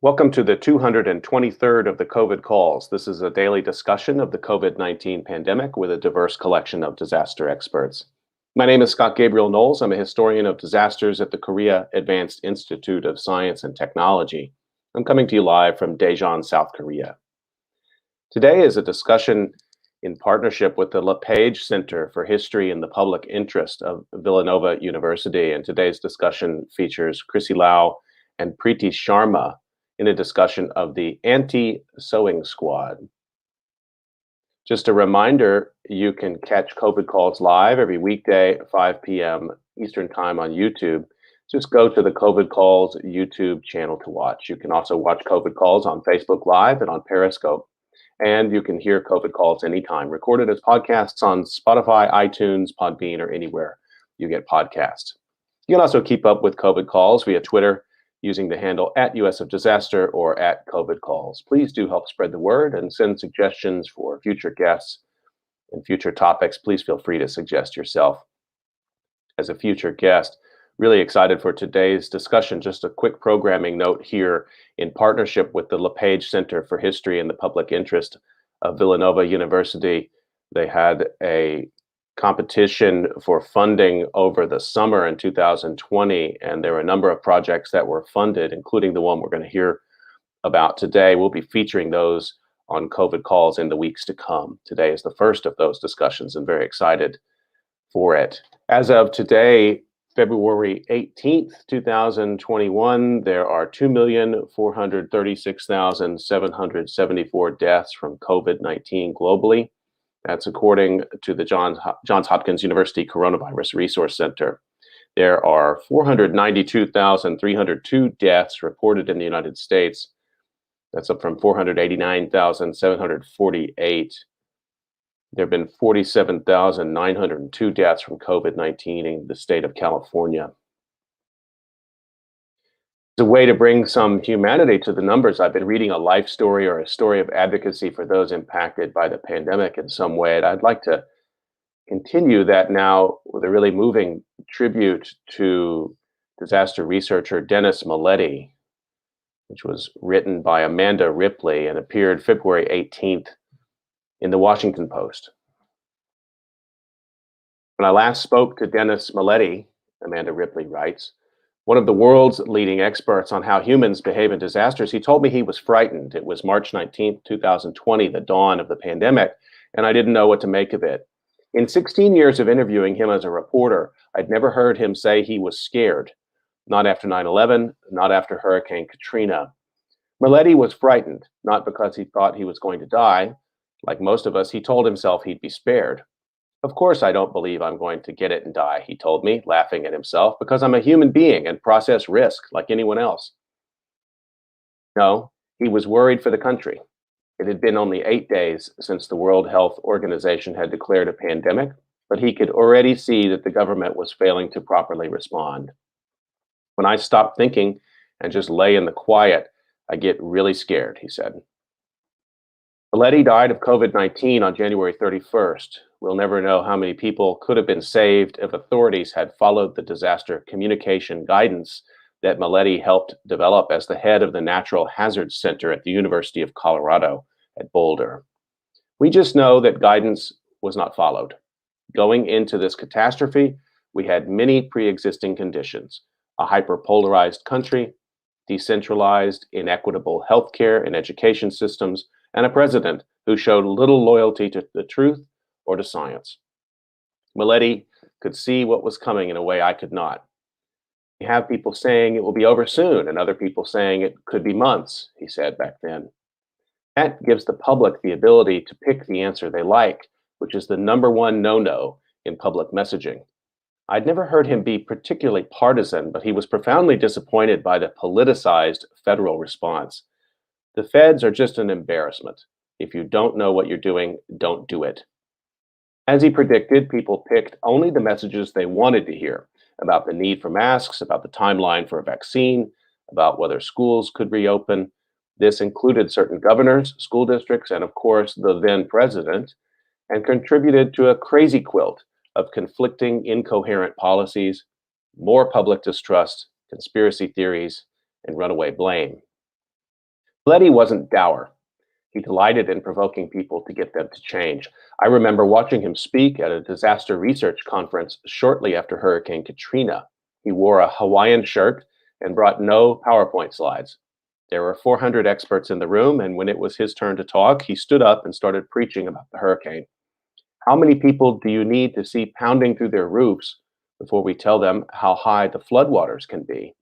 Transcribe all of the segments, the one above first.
Welcome to the 223rd of the COVID calls. This is a daily discussion of the COVID-19 pandemic with a diverse collection of disaster experts. My name is Scott Gabriel Knowles. I'm a historian of disasters at the Korea Advanced Institute of Science and Technology. I'm coming to you live from Daejeon, South Korea. Today is a discussion in partnership with the LePage Center for History in the Public Interest of Villanova University. And today's discussion features Chrissy Lau and Preeti Sharma in a discussion of the Anti-Sewing Squad. Just a reminder, you can catch COVID Calls live every weekday at 5 p.m. Eastern Time on YouTube. Just go to the COVID Calls YouTube channel to watch. You can also watch COVID Calls on Facebook Live and on Periscope. And you can hear COVID Calls anytime, recorded as podcasts on Spotify, iTunes, Podbean, or anywhere you get podcasts. You can also keep up with COVID Calls via Twitter using the handle @US of Disaster or @COVID Calls. Please do help spread the word and send suggestions for future guests and future topics. Please feel free to suggest yourself as a future guest. Really excited for today's discussion. Just a quick programming note here. In partnership with the LePage Center for History in the Public Interest of Villanova University, they had a competition for funding over the summer in 2020, and there were a number of projects that were funded, including the one we're going to hear about today. We'll be featuring those on COVID Calls in the weeks to come. Today is the first of those discussions, and very excited for it. As of today, February 18th, 2021, there are 2,436,774 deaths from COVID-19 globally. That's according to the Johns Hopkins University Coronavirus Resource Center. There are 492,302 deaths reported in the United States. That's up from 489,748. There have been 47,902 deaths from COVID-19 in the state of California. As a way to bring some humanity to the numbers, I've been reading a life story or a story of advocacy for those impacted by the pandemic in some way. And I'd like to continue that now with a really moving tribute to disaster researcher Dennis Maletti, which was written by Amanda Ripley and appeared February 18th in the Washington Post. When I last spoke to Dennis Maletti, Amanda Ripley writes, one of the world's leading experts on how humans behave in disasters, he told me he was frightened. It was March 19th, 2020, the dawn of the pandemic, and I didn't know what to make of it. In 16 years of interviewing him as a reporter, I'd never heard him say he was scared. Not after 9/11, not after Hurricane Katrina. Maletti was frightened, not because he thought he was going to die. Like most of us, he told himself he'd be spared. Of course, I don't believe I'm going to get it and die, he told me, laughing at himself, because I'm a human being and process risk like anyone else. No, he was worried for the country. It had been only 8 days since the World Health Organization had declared a pandemic, but he could already see that the government was failing to properly respond. When I stop thinking and just lay in the quiet, I get really scared, he said. Maletti died of COVID-19 on January 31st. We'll never know how many people could have been saved if authorities had followed the disaster communication guidance that Maletti helped develop as the head of the Natural Hazards Center at the University of Colorado at Boulder. We just know that guidance was not followed. Going into this catastrophe, we had many pre-existing conditions: a hyperpolarized country, decentralized, inequitable healthcare and education systems, and a president who showed little loyalty to the truth or to science. Maletti could see what was coming in a way I could not. You have people saying it will be over soon, and other people saying it could be months, he said back then. That gives the public the ability to pick the answer they like, which is the number one no-no in public messaging. I'd never heard him be particularly partisan, but he was profoundly disappointed by the politicized federal response. The feds are just an embarrassment. If you don't know what you're doing, don't do it. As he predicted, people picked only the messages they wanted to hear about the need for masks, about the timeline for a vaccine, about whether schools could reopen. This included certain governors, school districts, and of course, the then president, and contributed to a crazy quilt of conflicting, incoherent policies, more public distrust, conspiracy theories, and runaway blame. Letty wasn't dour. He delighted in provoking people to get them to change. I remember watching him speak at a disaster research conference shortly after Hurricane Katrina. He wore a Hawaiian shirt and brought no PowerPoint slides. There were 400 experts in the room, and when it was his turn to talk, he stood up and started preaching about the hurricane. How many people do you need to see pounding through their roofs before we tell them how high the floodwaters can be?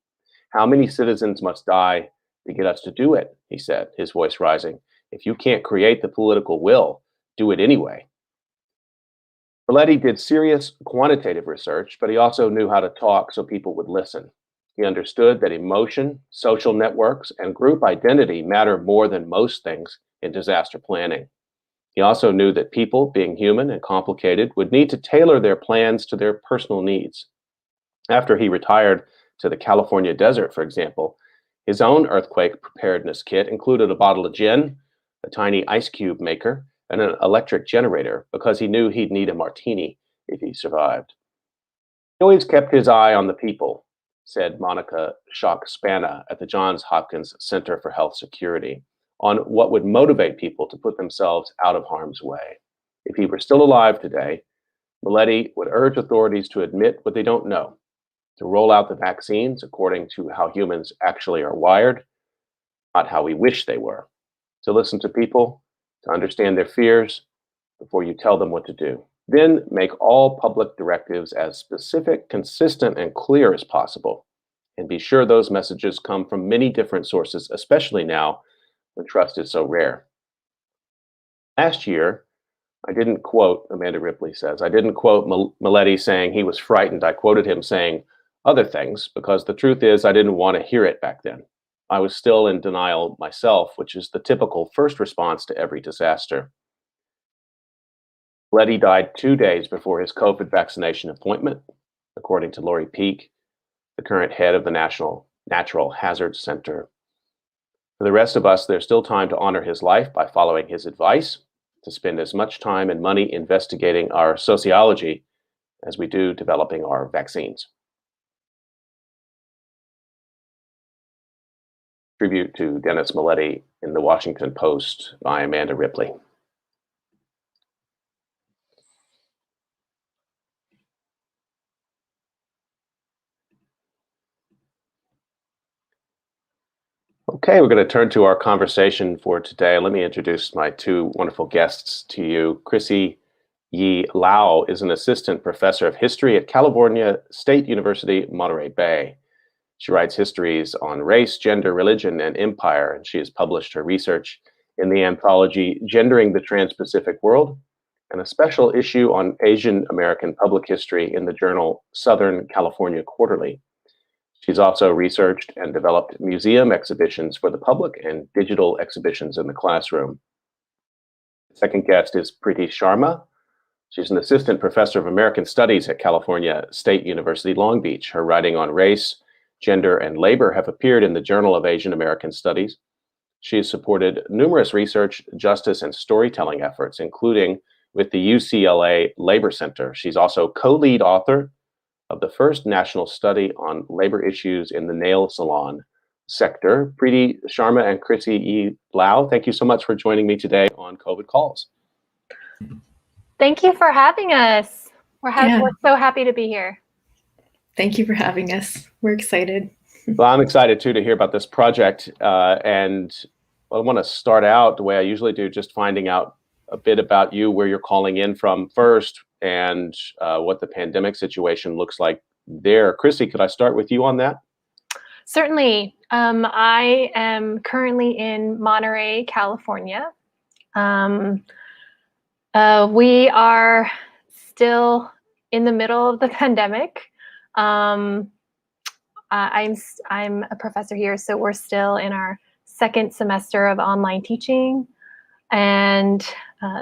How many citizens must die to get us to do it? He said, his voice rising. If you can't create the political will, do it anyway. Belletti did serious quantitative research, but he also knew how to talk so people would listen. He understood that emotion, social networks, and group identity matter more than most things in disaster planning. He also knew that people, being human and complicated, would need to tailor their plans to their personal needs. After he retired to the California desert, for example, his own earthquake preparedness kit included a bottle of gin, a tiny ice cube maker, and an electric generator because he knew he'd need a martini if he survived. He always kept his eye on the people, said Monica Schock-Spana at the Johns Hopkins Center for Health Security, on what would motivate people to put themselves out of harm's way. If he were still alive today, Belletti would urge authorities to admit what they don't know, to roll out the vaccines according to how humans actually are wired, not how we wish they were, to listen to people, to understand their fears before you tell them what to do. Then make all public directives as specific, consistent, and clear as possible. And be sure those messages come from many different sources, especially now when trust is so rare. Last year, I didn't quote, Amanda Ripley says, I didn't quote Maletti saying he was frightened. I quoted him saying other things because the truth is I didn't want to hear it back then. I was still in denial myself, which is the typical first response to every disaster. Letty died 2 days before his COVID vaccination appointment, according to Lori Peek, the current head of the National Natural Hazards Center. For the rest of us, there's still time to honor his life by following his advice, to spend as much time and money investigating our sociology as we do developing our vaccines. Tribute to Dennis Maletti in the Washington Post by Amanda Ripley. Okay, we're going to turn to our conversation for today. Let me introduce my two wonderful guests to you. Chrissy Yi Lau is an assistant professor of history at California State University, Monterey Bay. She writes histories on race, gender, religion, and empire, and she has published her research in the anthology Gendering the Trans-Pacific World, and a special issue on Asian American public history in the journal Southern California Quarterly. She's also researched and developed museum exhibitions for the public and digital exhibitions in the classroom. The second guest is Preeti Sharma. She's an assistant professor of American Studies at California State University, Long Beach. Her writing on race, gender, and labor have appeared in the Journal of Asian American Studies. She has supported numerous research, justice, and storytelling efforts, including with the UCLA Labor Center. She's also co-lead author of the first national study on labor issues in the nail salon sector. Preeti Sharma and Chrissy E. Lau, thank you so much for joining me today on COVID Calls. Thank you for having us. We're so happy to be here. Thank you for having us. We're excited. Well, I'm excited too to hear about this project. And I want to start out the way I usually do, just finding out a bit about you, where you're calling in from first, and what the pandemic situation looks like there. Chrissy, could I start with you on that? Certainly. I am currently in Monterey, California. We are still in the middle of the pandemic. I'm a professor here, so we're still in our second semester of online teaching, and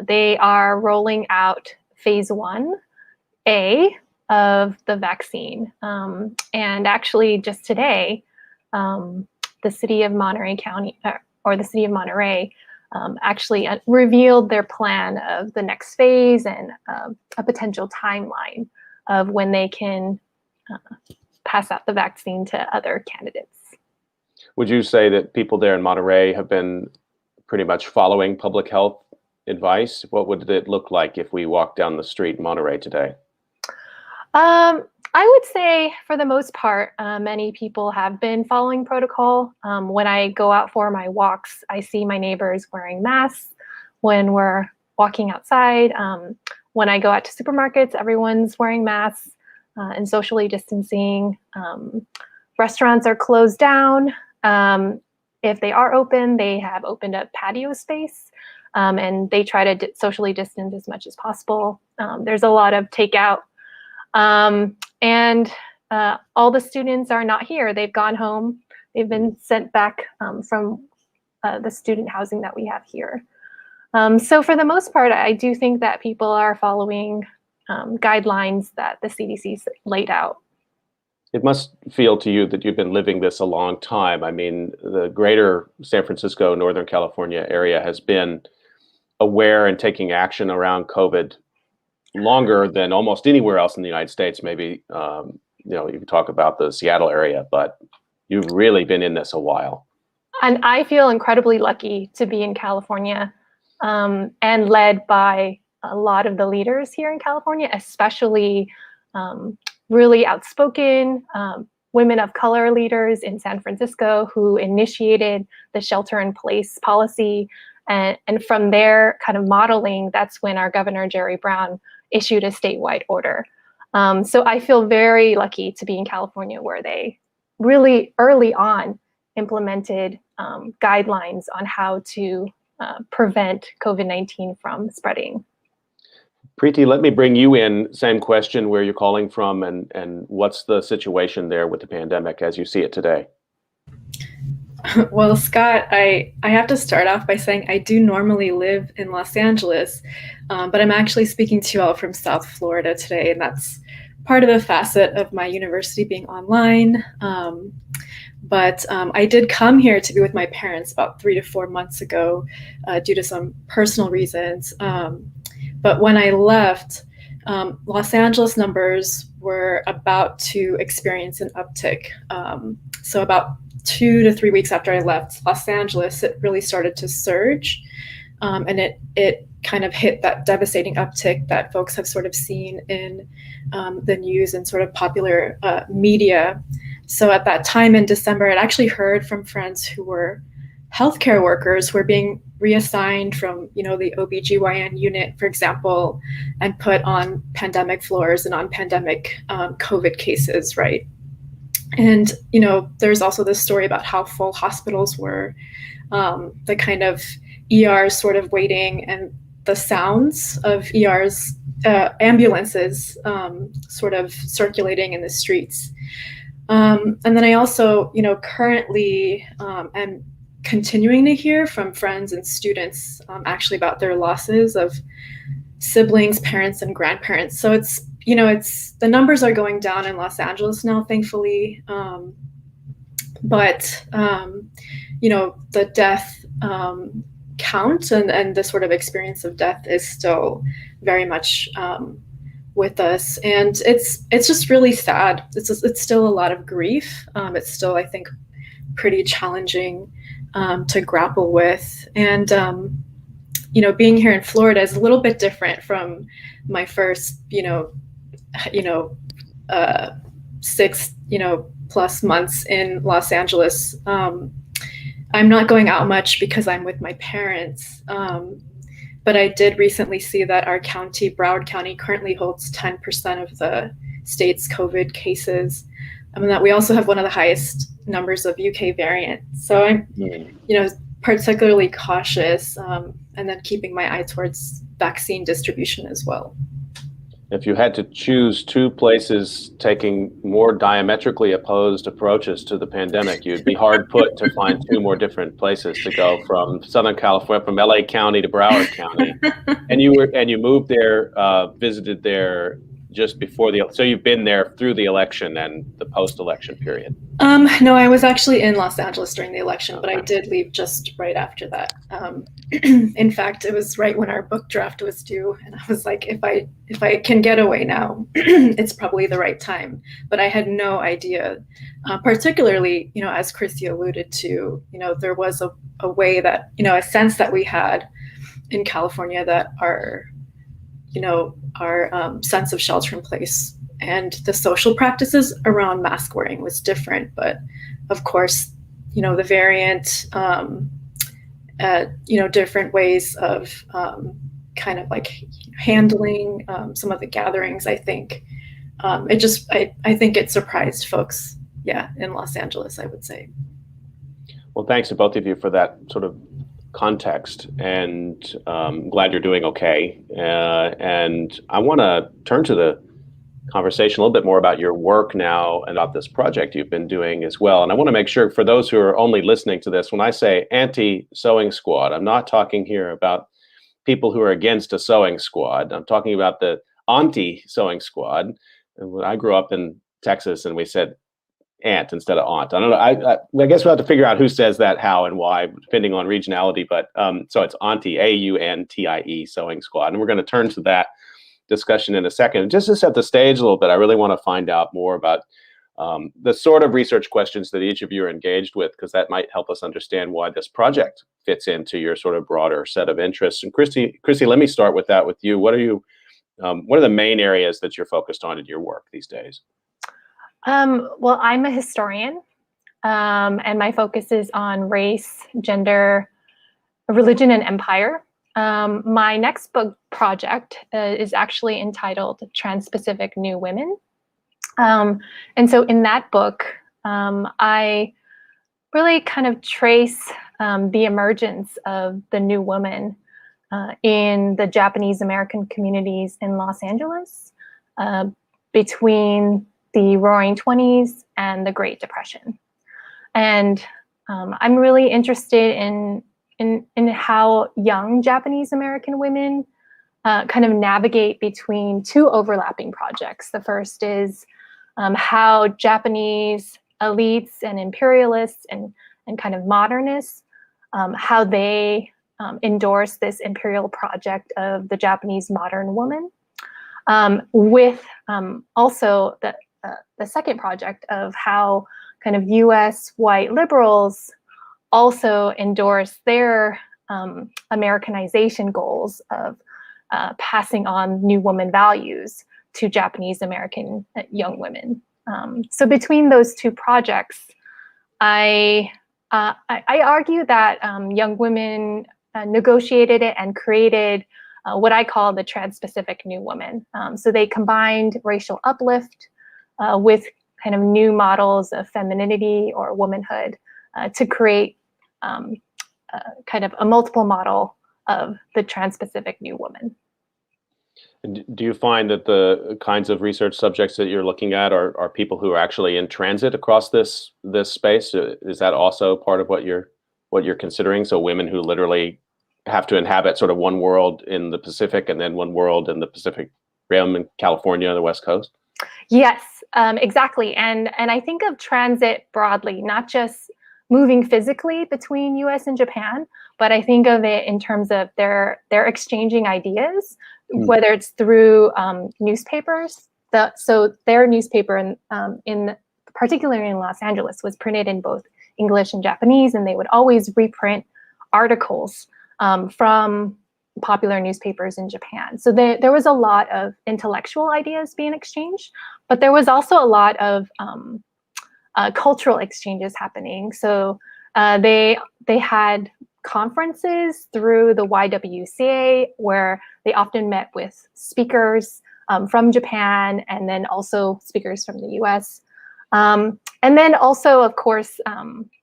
they are rolling out phase 1A of the vaccine. And actually, just today, the city of Monterey County, or the city of Monterey, actually revealed their plan of the next phase and a potential timeline of when they can pass out the vaccine to other candidates. Would you say that people there in Monterey have been pretty much following public health advice? What would it look like if we walked down the street in Monterey today? I would say for the most part, many people have been following protocol. When I go out for my walks, I see my neighbors wearing masks when we're walking outside. When I go out to supermarkets, everyone's wearing masks and socially distancing. Restaurants are closed down. If they are open, they have opened up patio space and they try to socially distance as much as possible. There's a lot of takeout. And all the students are not here. They've gone home. They've been sent back from the student housing that we have here. So for the most part, I do think that people are following guidelines that the CDC laid out. It must feel to you that you've been living this a long time. I mean, the greater San Francisco, Northern California area has been aware and taking action around COVID longer than almost anywhere else in the United States. Maybe, you can talk about the Seattle area, but you've really been in this a while. And I feel incredibly lucky to be in California and led by a lot of the leaders here in California, especially really outspoken women of color leaders in San Francisco who initiated the shelter-in-place policy. And from their kind of modeling, that's when our Governor, Jerry Brown, issued a statewide order. So I feel very lucky to be in California where they really early on implemented guidelines on how to prevent COVID-19 from spreading. Preeti, let me bring you in. Same question, where you're calling from and what's the situation there with the pandemic as you see it today? Well, Scott, I have to start off by saying I do normally live in Los Angeles, but I'm actually speaking to you all from South Florida today, and that's part of the facet of my university being online. But I did come here to be with my parents about 3 to 4 months ago due to some personal reasons. But when I left, Los Angeles numbers were about to experience an uptick. So about 2 to 3 weeks after I left Los Angeles, it really started to surge. And it kind of hit that devastating uptick that folks have sort of seen in the news and sort of popular media. So at that time in December, I'd actually heard from friends who were healthcare workers who were being reassigned from, the OBGYN unit, for example, and put on pandemic floors and on pandemic COVID cases, right? And, there's also this story about how full hospitals were, the kind of ERs sort of waiting and the sounds of ERs, ambulances sort of circulating in the streets. And then I also, currently am continuing to hear from friends and students actually about their losses of siblings, parents, and grandparents. So it's the numbers are going down in Los Angeles now, thankfully. But the death count and the sort of experience of death is still very much with us, and it's just really sad. It's still a lot of grief. It's still, I think, pretty challenging to grapple with, and being here in Florida is a little bit different from my first 6 plus months in Los Angeles. I'm not going out much because I'm with my parents. But I did recently see that our county, Broward County, currently holds 10% of the state's COVID cases. I mean, that we also have one of the highest numbers of UK variant. So I'm, particularly cautious, and then keeping my eye towards vaccine distribution as well. If you had to choose two places taking more diametrically opposed approaches to the pandemic, you'd be hard put to find two more different places to go from Southern California, from LA County to Broward County. And you moved there, visited there just before so you've been there through the election and the post-election period? No, I was actually in Los Angeles during the election, but I Okay. did leave just right after that. In fact, it was right when our book draft was due, and I was like, if I can get away now, it's probably the right time. But I had no idea, particularly, as Christy alluded to, there was a way that, a sense that we had in California that our sense of shelter in place and the social practices around mask wearing was different. But of course, the variant, different ways of kind of like handling some of the gatherings, I think. I think it surprised folks, in Los Angeles, I would say. Well, thanks to both of you for that sort of context, and I'm glad you're doing okay. And I want to turn to the conversation a little bit more about your work now and about this project you've been doing as well. And I want to make sure, for those who are only listening to this, when I say anti-sewing squad, I'm not talking here about people who are against a sewing squad. I'm talking about the anti-sewing squad. And when I grew up in Texas, and we said aunt instead of aunt. I don't know. I guess we'll have to figure out who says that, how, and why, depending on regionality. But so it's Auntie, AUNTIE, sewing squad. And we're going to turn to that discussion in a second. Just to set the stage a little bit, I really want to find out more about the sort of research questions that each of you are engaged with, because that might help us understand why this project fits into your sort of broader set of interests. And Christy, let me start with that with you. What are the main areas that you're focused on in your work these days? Well, I'm a historian, and my focus is on race, gender, religion, and empire. My next book project is actually entitled Trans-Pacific New Women. And so in that book, I really kind of trace the emergence of the new woman in the Japanese American communities in Los Angeles between the Roaring 20s and the Great Depression. And I'm really interested in how young Japanese American women kind of navigate between two overlapping projects. The first is how Japanese elites and imperialists and kind of modernists, how they endorse this imperial project of the Japanese modern woman, with also the second project of how kind of US white liberals also endorse their Americanization goals of passing on new woman values to Japanese American young women. So between those two projects, I argue that young women negotiated it and created what I call the Trans-Pacific New Woman. So they combined racial uplift with kind of new models of femininity or womanhood to create kind of a multiple model of the Trans-Pacific New Woman. And do you find that the kinds of research subjects that you're looking at are people who are actually in transit across this space? Is that also part of what you're considering? So women who literally have to inhabit sort of one world in the Pacific and then one world in the Pacific Rim in California on the West Coast? Yes, exactly. And I think of transit broadly, not just moving physically between US and Japan, but I think of it in terms of they're exchanging ideas, whether it's through newspapers. So their newspaper, particularly in Los Angeles, was printed in both English and Japanese, and they would always reprint articles from popular newspapers in Japan. So there was a lot of intellectual ideas being exchanged, but there was also a lot of cultural exchanges happening. So they had conferences through the YWCA where they often met with speakers from Japan and then also speakers from the US. And then also, of course,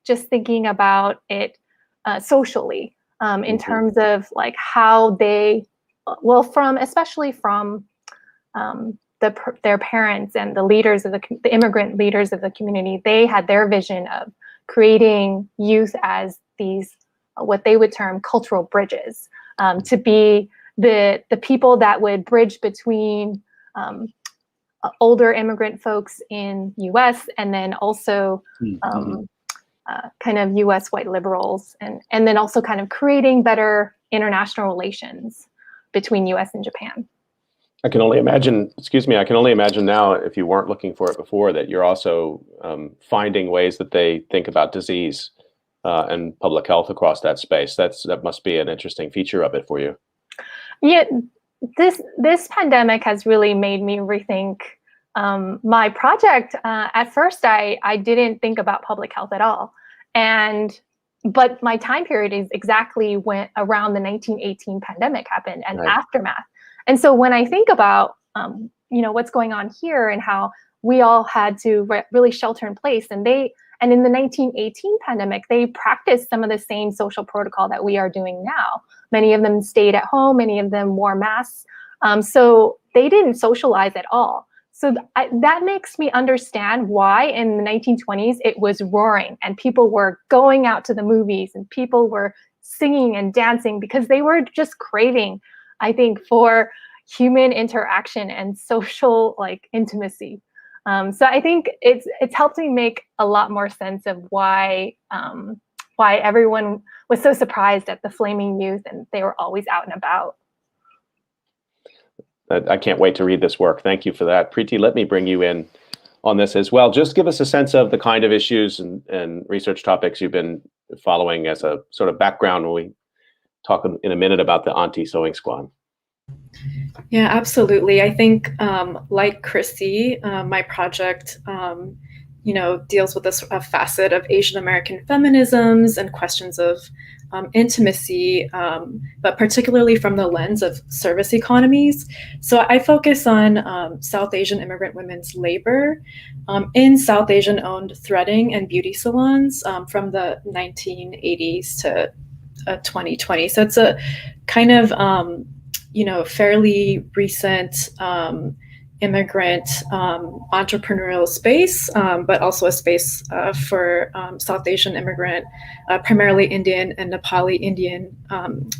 just thinking about it socially in terms of like how they, well, especially from their parents and the leaders of the immigrant leaders of the community, they had their vision of creating youth as these, what they would term cultural bridges, to be the people that would bridge between older immigrant folks in US, and then also kind of US white liberals, and then also kind of creating better international relations between US and Japan. I can only imagine, I can only imagine now, if you weren't looking for it before, that you're also finding ways that they think about disease and public health across that space. That must be an interesting feature of it for you. Yeah, this pandemic has really made me rethink my project. At first, I didn't think about public health at all, but my time period is exactly when around the 1918 pandemic happened and Right. aftermath. And so when I think about what's going on here and how we all had to really shelter in place, and in the 1918 pandemic, they practiced some of the same social protocol that we are doing now. Many of them stayed at home, many of them wore masks. So they didn't socialize at all. So that makes me understand why in the 1920s it was roaring and people were going out to the movies and people were singing and dancing, because they were just craving, I think, for human interaction and social intimacy. So I think it's helped me make a lot more sense of why everyone was so surprised at the flaming youth and they were always out and about. I can't wait to read this work. Thank you for that. Preeti, let me bring you in on this as well. Just give us a sense of the kind of issues and research topics you've been following as a sort of background when we talk in a minute about the Auntie Sewing Squad. Yeah, absolutely. I think, like Chrissy, my project, deals with this facet of Asian American feminisms and questions of intimacy, but particularly from the lens of service economies. So I focus on South Asian immigrant women's labor in South Asian-owned threading and beauty salons from the 1980s to 2020. So it's a kind of fairly recent immigrant entrepreneurial space, but also a space for South Asian immigrant, primarily Indian and Nepali Indian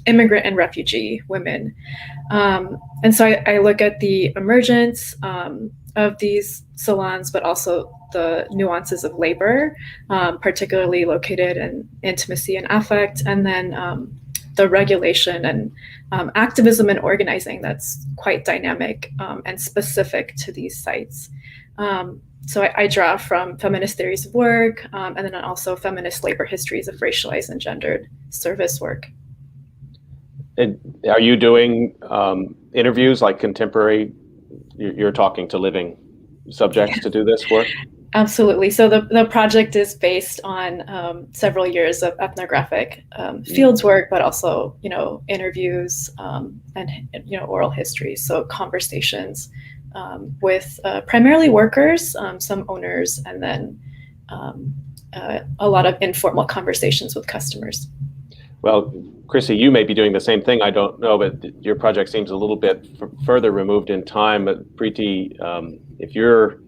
immigrant and refugee women. And so I look at the emergence of these salons, but also the nuances of labor, particularly located in intimacy and affect, and then the regulation and activism and organizing that's quite dynamic and specific to these sites. So I draw from feminist theories of work, and then also feminist labor histories of racialized and gendered service work. And are you doing interviews like contemporary? You're talking to living subjects to do this work? Absolutely. So the project is based on several years of ethnographic fields work, but also, interviews and, oral history. So conversations with primarily workers, some owners, and then a lot of informal conversations with customers. Well, Chrissy, you may be doing the same thing. I don't know, but your project seems a little bit further removed in time. But Preeti, if you're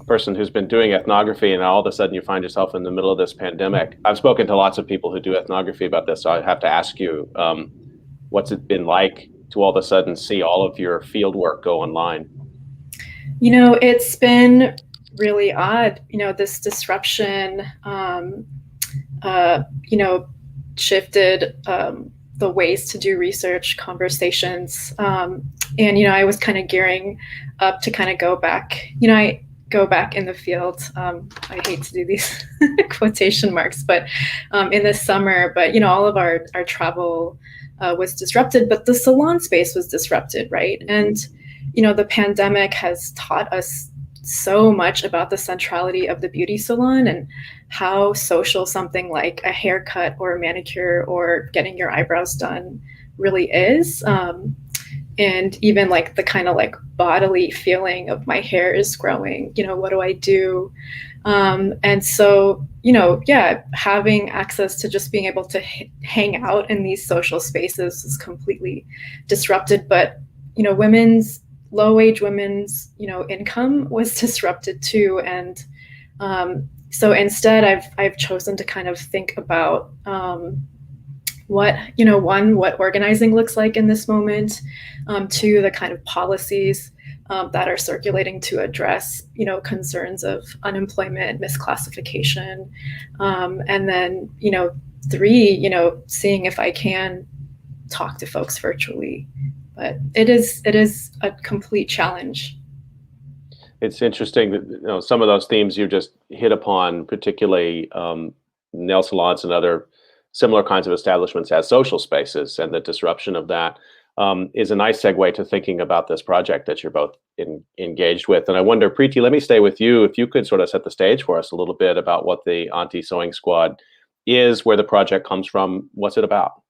person who's been doing ethnography and all of a sudden you find yourself in the middle of this pandemic. I've spoken to lots of people who do ethnography about this, so I have to ask you, what's it been like to all of a sudden see all of your field work go online? It's been really odd. This disruption, shifted the ways to do research, conversations. And, I was kind of gearing up to kind of go back, I go back in the field. I hate to do these quotation marks, but in the summer, but all of our travel was disrupted, but the salon space was disrupted, right? And the pandemic has taught us so much about the centrality of the beauty salon and how social something like a haircut or a manicure or getting your eyebrows done really is. And even like the kind of like bodily feeling of my hair is growing, what do I do? And so, having access to just being able to hang out in these social spaces is completely disrupted. But, low-wage women's, income was disrupted too. And so instead I've chosen to kind of think about what organizing looks like in this moment, two, the kind of policies that are circulating to address, concerns of unemployment, misclassification, and then, 3, seeing if I can talk to folks virtually. But it is a complete challenge. It's interesting that some of those themes you just hit upon, particularly nail salons and other similar kinds of establishments as social spaces, and the disruption of that is a nice segue to thinking about this project that you're both engaged with. And I wonder, Preeti, let me stay with you. If you could sort of set the stage for us a little bit about what the Auntie Sewing Squad is, where the project comes from, what's it about?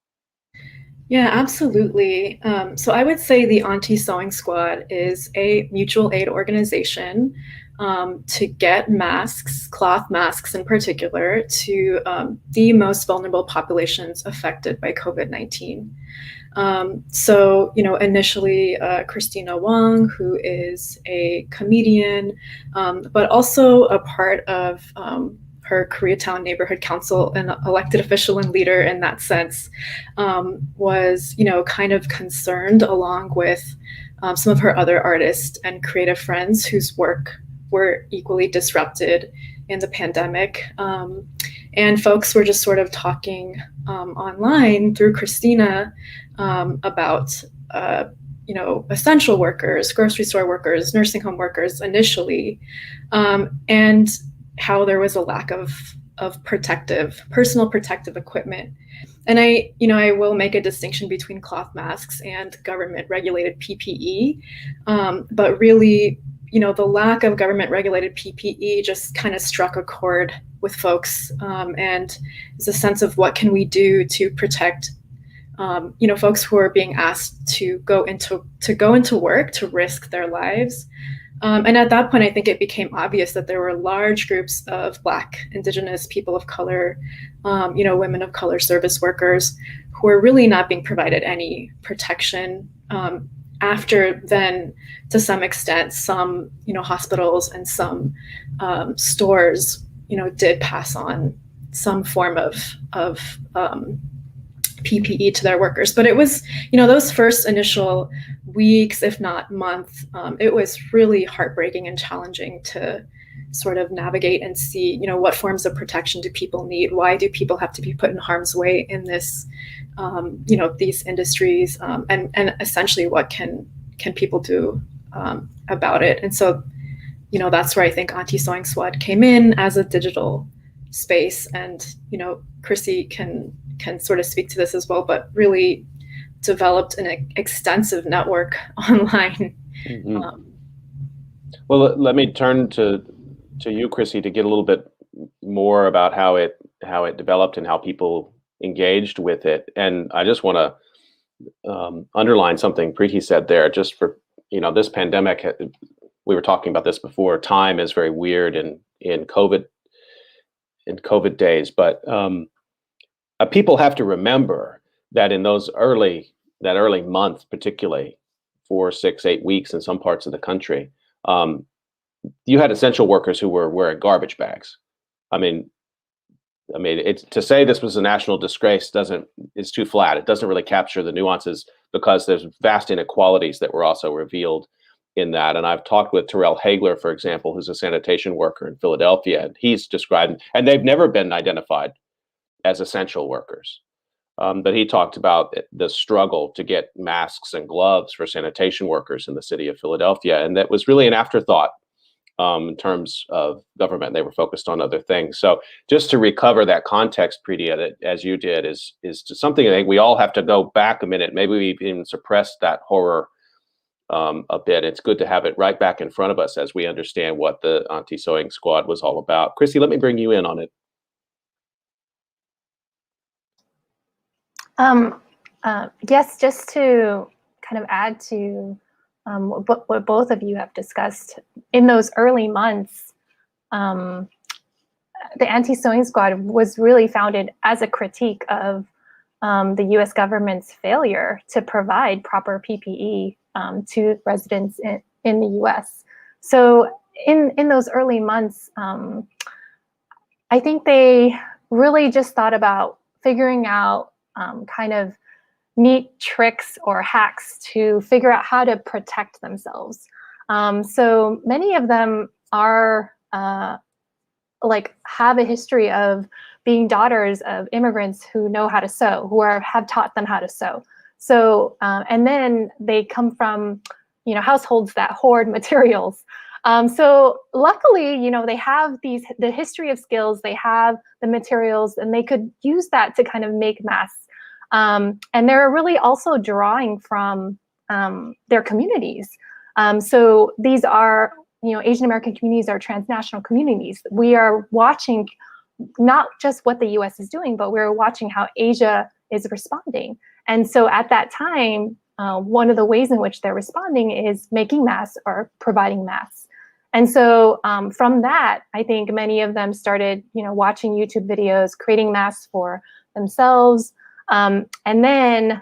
Yeah, absolutely. So I would say the Auntie Sewing Squad is a mutual aid organization to get masks, cloth masks in particular, to the most vulnerable populations affected by COVID-19. So, initially Christina Wong, who is a comedian, but also a part of her Koreatown Neighborhood Council, an elected official and leader in that sense, was, kind of concerned, along with some of her other artists and creative friends whose work were equally disrupted in the pandemic. And folks were just sort of talking online through Christina about, essential workers, grocery store workers, nursing home workers initially, and how there was a lack of personal protective equipment. And I will make a distinction between cloth masks and government regulated PPE, but really, the lack of government regulated PPE just kind of struck a chord with folks, and it's a sense of what can we do to protect folks who are being asked to go into work, to risk their lives. And at that point, I think it became obvious that there were large groups of Black, Indigenous, people of color, women of color, service workers, who are really not being provided any protection. After then, to some extent, some hospitals and some stores did pass on some form of PPE to their workers. But it was, those first initial weeks, if not month, it was really heartbreaking and challenging to sort of navigate and see, what forms of protection do people need? Why do people have to be put in harm's way in this, these industries? And essentially, what can people do about it? And so, that's where I think Auntie Sewing Squad came in as a digital space. And, Chrissy can sort of speak to this as well, but really developed an extensive network online. Mm-hmm. Well, let me turn to you, Chrissy, to get a little bit more about how it developed and how people engaged with it. And I just want to underline something Preeti said there. Just for this pandemic, we were talking about this before. Time is very weird in COVID days, but people have to remember that in that early month, particularly 4, 6, 8 weeks in some parts of the country, you had essential workers who were wearing garbage bags. I mean, it's to say this was a national disgrace is too flat. It doesn't really capture the nuances, because there's vast inequalities that were also revealed in that. And I've talked with Terrell Hagler, for example, who's a sanitation worker in Philadelphia, and he's described, and they've never been identified as essential workers. But he talked about the struggle to get masks and gloves for sanitation workers in the city of Philadelphia. And that was really an afterthought in terms of government. They were focused on other things. So just to recover that context, Preeti, as you did, is something I think we all have to go back a minute. Maybe we've even suppressed that horror a bit. It's good to have it right back in front of us as we understand what the Auntie Sewing Squad was all about. Chrissy, let me bring you in on it. Yes, just to kind of add to what both of you have discussed, in those early months, the Auntie Sewing Squad was really founded as a critique of the US government's failure to provide proper PPE to residents in the US. So in those early months, I think they really just thought about figuring out kind of neat tricks or hacks to figure out how to protect themselves. So many of them are like have a history of being daughters of immigrants who know how to sew, who have taught them how to sew. So and then they come from, you know, households that hoard materials. So luckily, you know, they have the history of skills, they have the materials, and they could use that to kind of make masks. And they're really also drawing from their communities. So these are, you know, Asian American communities are transnational communities. We are watching not just what the US is doing, but we're watching how Asia is responding. And so at that time, one of the ways in which they're responding is making masks or providing masks. And so from that, I think many of them started, you know, watching YouTube videos, creating masks for themselves. And then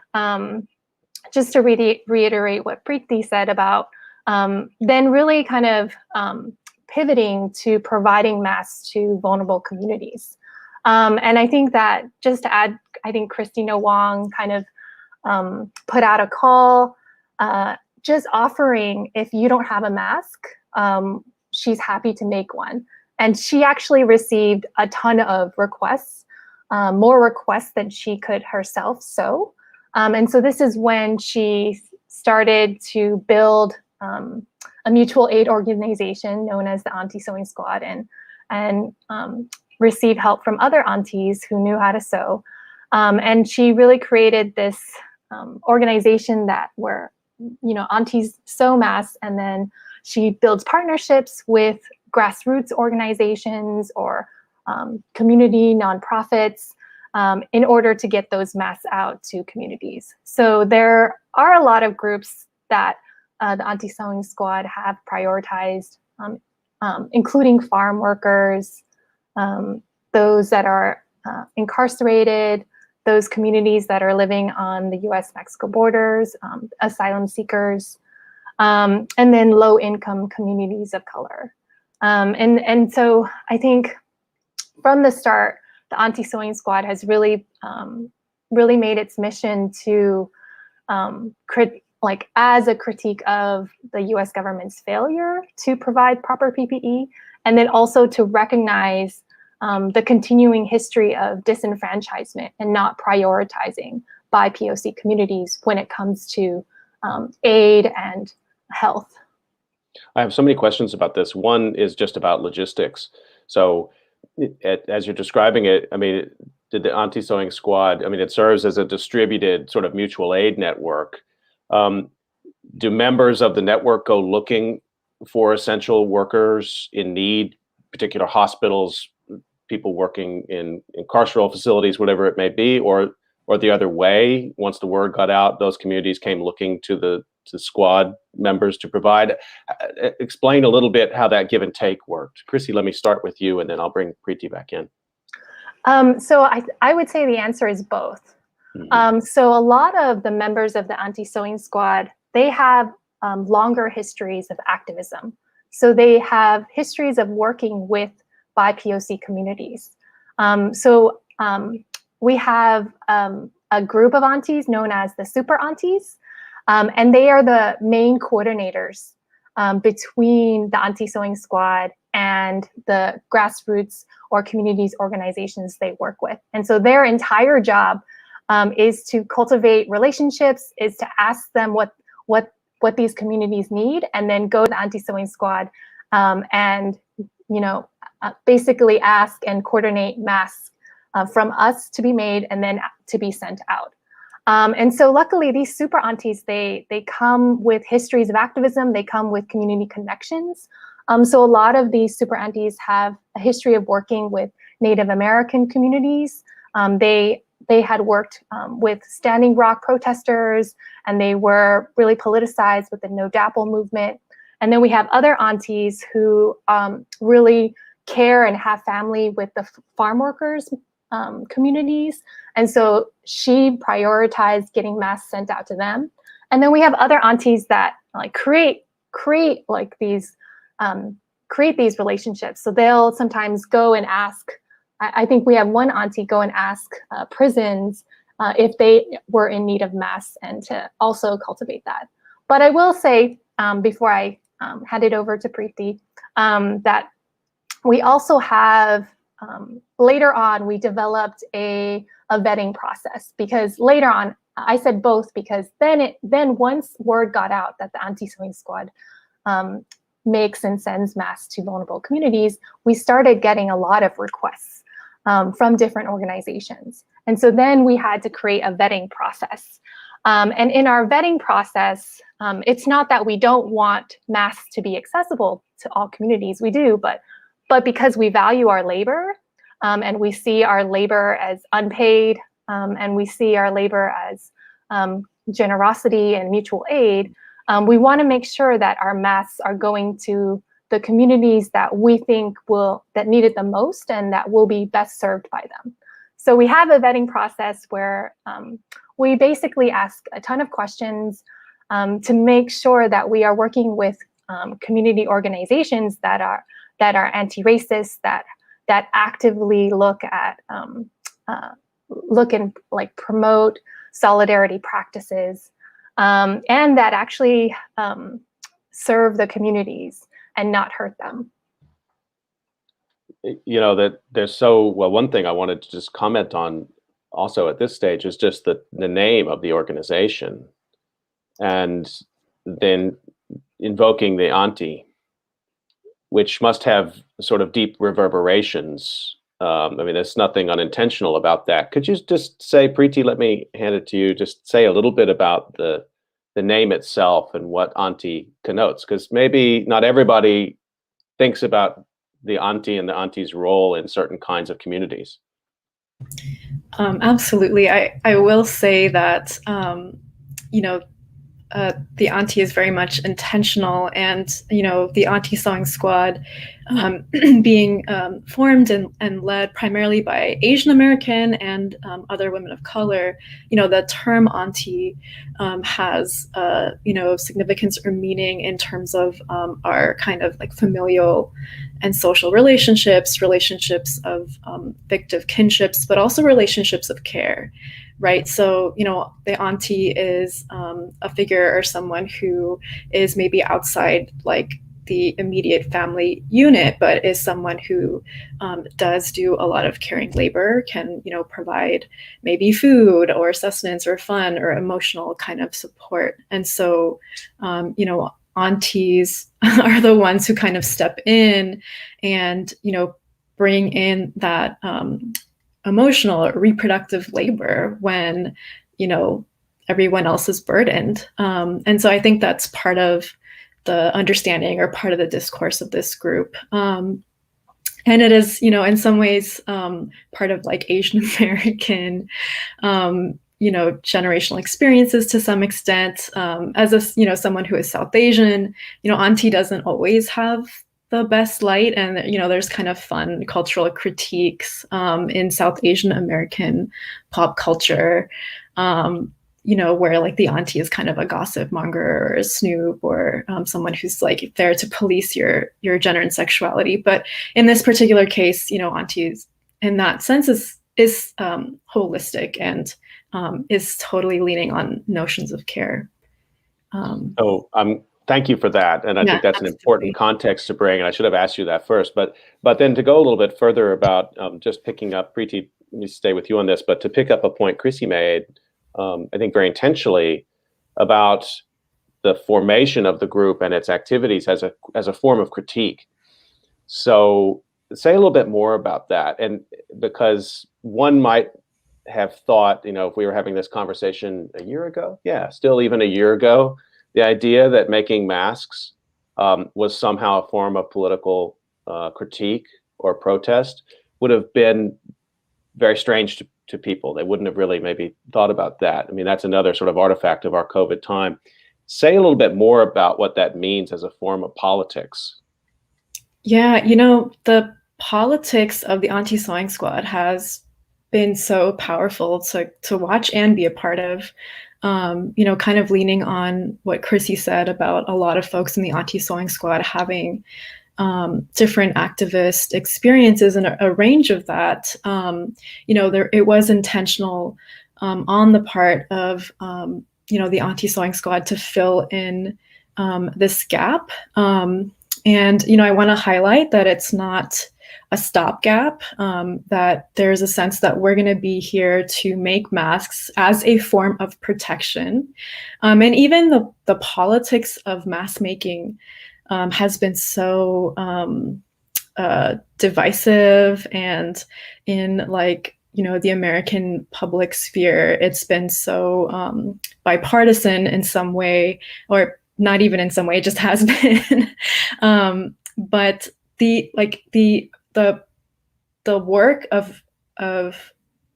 just to reiterate what Preeti said about then really kind of pivoting to providing masks to vulnerable communities. And I think that just to add, I think Christina Wong kind of put out a call, just offering, if you don't have a mask, she's happy to make one. And she actually received a ton of requests, more requests than she could herself sew. And so this is when she started to build a mutual aid organization known as the Auntie Sewing Squad, and receive help from other aunties who knew how to sew. And she really created this organization that where, you know, aunties sew masks, and then she builds partnerships with grassroots organizations or community nonprofits in order to get those masks out to communities. So there are a lot of groups that the Auntie Sewing Squad have prioritized, including farm workers, those that are incarcerated, those communities that are living on the US-Mexico borders, asylum seekers, and then low-income communities of color. And so I think from the start, the Auntie Sewing Squad has really, really made its mission to as a critique of the US government's failure to provide proper PPE, and then also to recognize the continuing history of disenfranchisement and not prioritizing BIPOC communities when it comes to aid and health. I have so many questions about this. One is just about logistics. So as you're describing it, I mean, did the Auntie Sewing Squad, I mean, it serves as a distributed sort of mutual aid network. Do members of the network go looking for essential workers in need, particular hospitals, people working in carceral facilities, whatever it may be, or the other way? Once the word got out, those communities came looking to the squad members to provide. Explain a little bit how that give and take worked. Chrissy, let me start with you, and then I'll bring Preeti back in. So I would say the answer is both. Mm-hmm. So a lot of the members of the Auntie Sewing Squad, they have longer histories of activism. So they have histories of working with BIPOC communities. We have a group of aunties known as the Super Aunties, and they are the main coordinators between the Auntie Sewing Squad and the grassroots or communities organizations they work with. And so their entire job is to cultivate relationships, is to ask them what these communities need, and then go to the Auntie Sewing Squad and basically ask and coordinate masks from us to be made and then to be sent out. And so luckily these super aunties, they come with histories of activism, they come with community connections. So a lot of these super aunties have a history of working with Native American communities. They had worked with Standing Rock protesters, and they were really politicized with the No DAPL movement. And then we have other aunties who really care and have family with the farm workers communities. And so she prioritized getting masks sent out to them. And then we have other aunties that create these relationships. So they'll sometimes go and ask, I think we have one auntie go and ask prisons if they were in need of masks, and to also cultivate that. But I will say, before I hand it over to Preeti, that we also have, later on, we developed a vetting process, because later on, I said both because then once word got out that the Anti-Sewing Squad makes and sends masks to vulnerable communities, we started getting a lot of requests from different organizations. And so then we had to create a vetting process. And in our vetting process, it's not that we don't want masks to be accessible to all communities, we do, but because we value our labor, and we see our labor as unpaid, and we see our labor as generosity and mutual aid, we want to make sure that our masks are going to the communities that we think that need it the most and that will be best served by them. So we have a vetting process where we basically ask a ton of questions to make sure that we are working with community organizations that are anti-racist, that actively look and like promote solidarity practices, and that actually serve the communities and not hurt them. You know, that there's one thing I wanted to just comment on also at this stage is just the name of the organization, and then invoking the Anti, which must have sort of deep reverberations. I mean, there's nothing unintentional about that. Could you just say, Preeti, let me hand it to you, just say a little bit about the name itself and what Anti connotes, because maybe not everybody thinks about the Anti and the Anti's role in certain kinds of communities. Absolutely. I will say that, you know, the Anti is very much intentional, and you know, the Anti-Sewing Squad being formed and led primarily by Asian American and other women of color. You know, the term Anti has you know, significance or meaning in terms of our kind of like familial and social relationships of fictive kinships, but also relationships of care. Right. So, you know, the Anti is a figure or someone who is maybe outside like the immediate family unit, but is someone who does do a lot of caring labor, can, you know, provide maybe food or sustenance or fun or emotional kind of support. And so, you know, Aunties are the ones who kind of step in and, you know, bring in that emotional or reproductive labor when, you know, everyone else is burdened. And so I think that's part of the understanding or part of the discourse of this group. And it is, you know, in some ways part of like Asian American, you know, generational experiences to some extent. As a, you know, someone who is South Asian, you know, Anti doesn't always have the best light, and you know, there's kind of fun cultural critiques in South Asian American pop culture, you know, where like the Anti is kind of a gossip monger or a snoop or someone who's like there to police your gender and sexuality. But in this particular case, you know, Anti in that sense is holistic and is totally leaning on notions of care. Thank you for that, and I think that's absolutely an important context to bring. And I should have asked you that first, but then to go a little bit further about just picking up, Preeti, let me stay with you on this, but to pick up a point Chrissy made, I think very intentionally, about the formation of the group and its activities as a form of critique. So say a little bit more about that, and because one might have thought, you know, if we were having this conversation a year ago, still even a year ago, the idea that making masks was somehow a form of political critique or protest would have been very strange to people. They wouldn't have really maybe thought about that. I mean, that's another sort of artifact of our COVID time. Say a little bit more about what that means as a form of politics. Yeah, you know, the politics of the Anti-Sewing Squad has been so powerful to watch and be a part of. You know, kind of leaning on what Chrissy said about a lot of folks in the Anti-Sewing Squad having different activist experiences, and a range of that. You know, it was intentional on the part of, you know, the Anti-Sewing Squad to fill in this gap. And, you know, I want to highlight that it's not a stopgap, that there's a sense that we're going to be here to make masks as a form of protection. And even the politics of mask making has been so divisive, and in like, you know, the American public sphere, it's been so bipartisan in some way, or not even in some way, it just has been. But the work of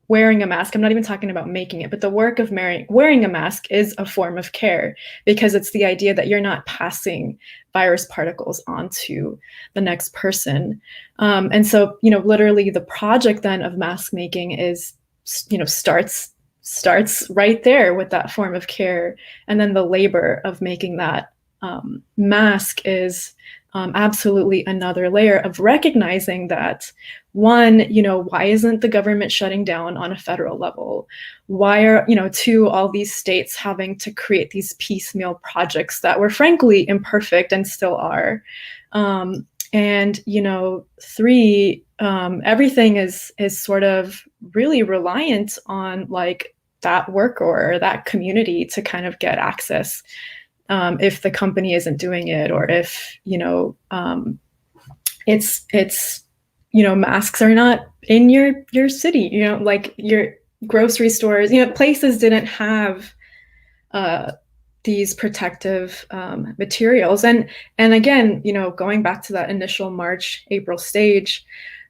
wearing a mask, I'm not even talking about making it, but the work of wearing a mask is a form of care, because it's the idea that you're not passing virus particles onto the next person. And so, you know, literally the project then of mask making is, you know, starts right there with that form of care. And then the labor of making that mask is absolutely another layer of recognizing that, one, you know, why isn't the government shutting down on a federal level? Why are, you know, two, all these states having to create these piecemeal projects that were frankly imperfect and still are? And, you know, three, everything is sort of really reliant on like that worker or that community to kind of get access. If the company isn't doing it, or if, you know, it's, you know, masks are not in your city, you know, like your grocery stores, you know, places didn't have these protective materials. And again, you know, going back to that initial March, April stage,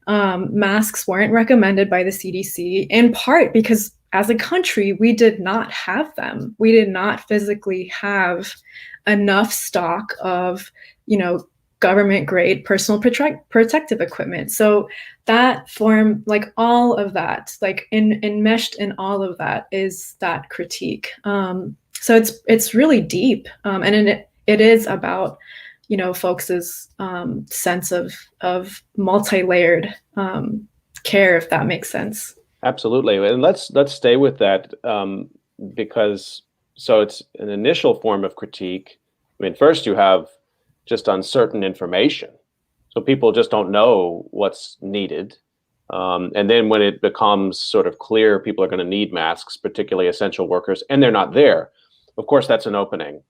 masks weren't recommended by the CDC, in part because as a country, we did not have them. We did not physically have enough stock of, you know, government grade personal protective equipment. So that form, like all of that, like enmeshed in all of that is that critique. So it's really deep, and it is about, you know, folks' sense of multi-layered care, if that makes sense. Absolutely, and let's stay with that, because so it's an initial form of critique. I mean, first you have just uncertain information, so people just don't know what's needed, and then when it becomes sort of clear people are going to need masks, particularly essential workers, and they're not there, of course that's an opening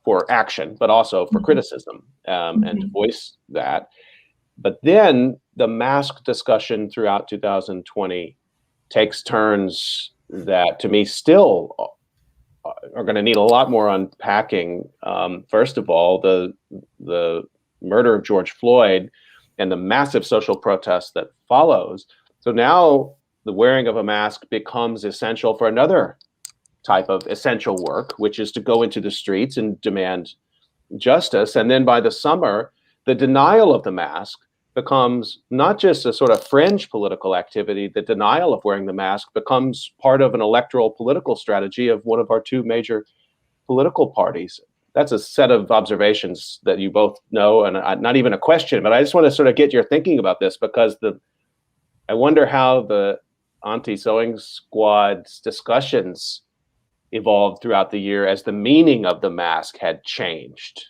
for action, but also for criticism, and to voice that. But then the mask discussion throughout 2020 takes turns that, to me, still are going to need a lot more unpacking. First of all, the murder of George Floyd and the massive social protest that follows. So now the wearing of a mask becomes essential for another type of essential work, which is to go into the streets and demand justice. And then by the summer, the denial of the mask becomes not just a sort of fringe political activity. The denial of wearing the mask becomes part of an electoral political strategy of one of our two major political parties. That's a set of observations that you both know, and not even a question, but I just want to sort of get your thinking about this, because I wonder how the anti-sewing squad's discussions evolved throughout the year as the meaning of the mask had changed.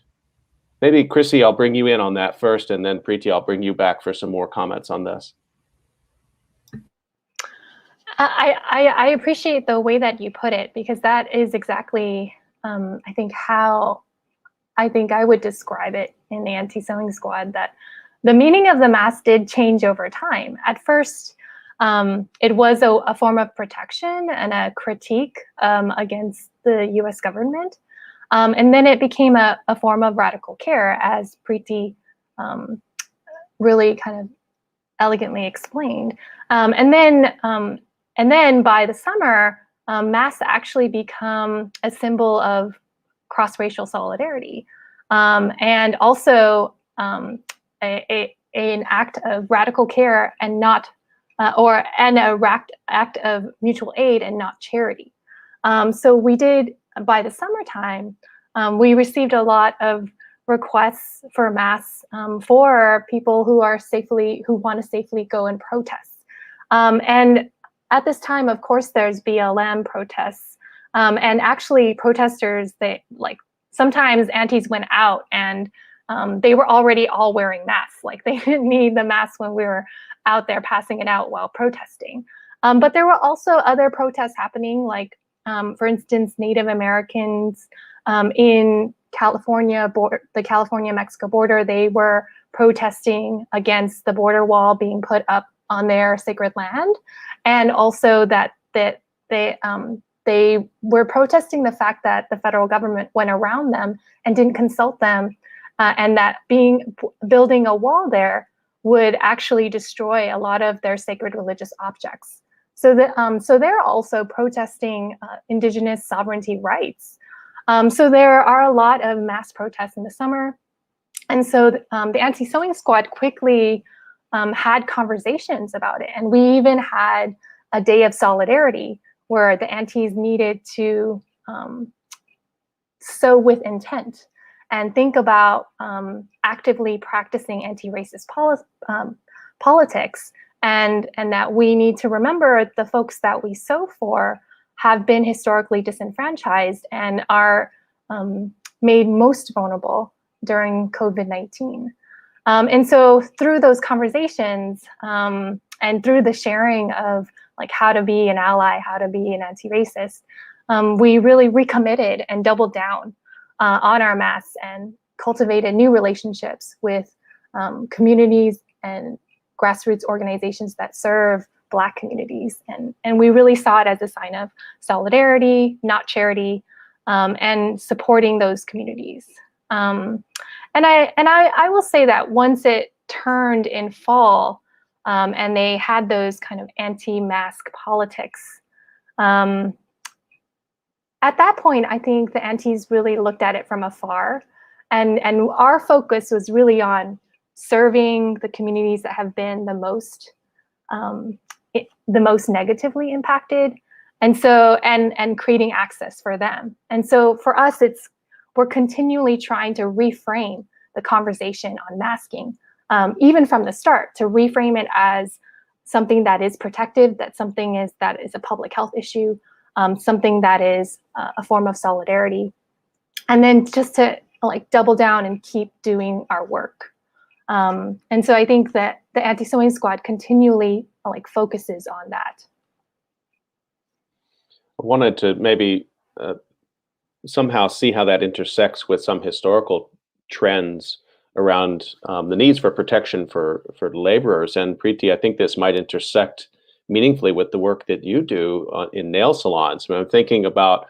Maybe, Chrissy, I'll bring you in on that first, and then Preeti, I'll bring you back for some more comments on this. I appreciate the way that you put it, because that is exactly, I think, how I think I would describe it in the anti-sewing squad, that the meaning of the mask did change over time. At first, it was a form of protection and a critique against the US government. And then it became a form of radical care, as Preeti really kind of elegantly explained. And then by the summer, masks actually become a symbol of cross-racial solidarity, and also an act of radical care, and not an act of mutual aid and not charity. So we did, by the summertime, we received a lot of requests for masks for people who want to safely go and protest. And at this time, of course, there's BLM protests, and actually protesters, sometimes aunties went out and they were already all wearing masks. Like they didn't need the mask when we were out there passing it out while protesting. But there were also other protests happening, like for instance, Native Americans in California, the California-Mexico border, they were protesting against the border wall being put up on their sacred land, and also that they were protesting the fact that the federal government went around them and didn't consult them, and that building a wall there would actually destroy a lot of their sacred religious objects. So they're also protesting indigenous sovereignty rights. So there are a lot of mass protests in the summer. And so the Anti-Sewing Squad quickly had conversations about it. And we even had a day of solidarity where the aunties needed to sew with intent and think about actively practicing anti-racist politics. And that we need to remember the folks that we sew for have been historically disenfranchised and are made most vulnerable during COVID-19. And so through those conversations and through the sharing of like how to be an ally, how to be an anti-racist, we really recommitted and doubled down on our masks and cultivated new relationships with communities and grassroots organizations that serve Black communities. And we really saw it as a sign of solidarity, not charity, and supporting those communities. And I will say that once it turned in fall and they had those kind of anti-mask politics, at that point, I think the aunties really looked at it from afar. And our focus was really on serving the communities that have been the most negatively impacted, and so and creating access for them. And so for us, we're continually trying to reframe the conversation on masking, even from the start, to reframe it as something that is protective, that is a public health issue, something that is a form of solidarity, and then just to like double down and keep doing our work. And so I think that the Anti-Sewing Squad continually like focuses on that. I wanted to maybe somehow see how that intersects with some historical trends around the needs for protection for laborers. And Preeti, I think this might intersect meaningfully with the work that you do in nail salons. I mean, I'm thinking about,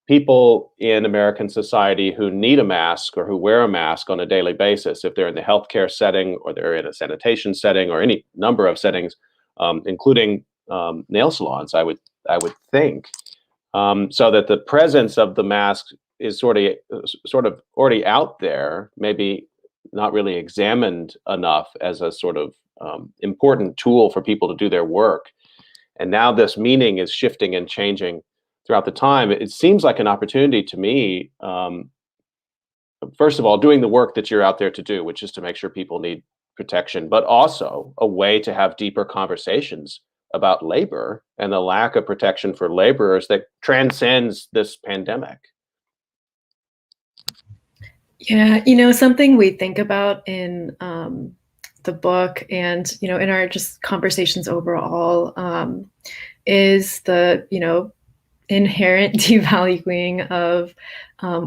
people in American society who need a mask or who wear a mask on a daily basis, if they're in the healthcare setting or they're in a sanitation setting or any number of settings, including nail salons, I would think, so that the presence of the mask is sort of already out there, maybe not really examined enough as a sort of important tool for people to do their work. And now this meaning is shifting and changing throughout the time. It seems like an opportunity to me, first of all, doing the work that you're out there to do, which is to make sure people need protection, but also a way to have deeper conversations about labor and the lack of protection for laborers that transcends this pandemic. Yeah, something we think about in the book and, in our just conversations overall is the, inherent devaluing of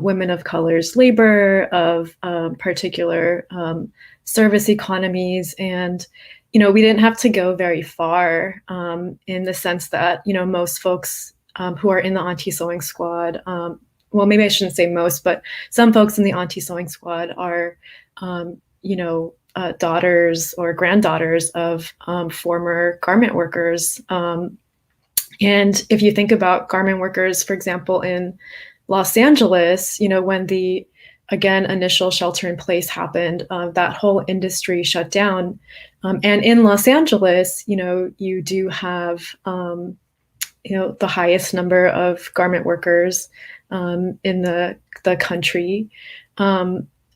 women of color's labor, of particular service economies. And, we didn't have to go very far in the sense that, most folks who are in the Anti-Sewing Squad, well, maybe I shouldn't say most, but some folks in the Anti-Sewing Squad are, daughters or granddaughters of former garment workers. And if you think about garment workers, for example, in Los Angeles, when the, again, initial shelter in place happened, that whole industry shut down. And in Los Angeles, you do have, the highest number of garment workers in the country.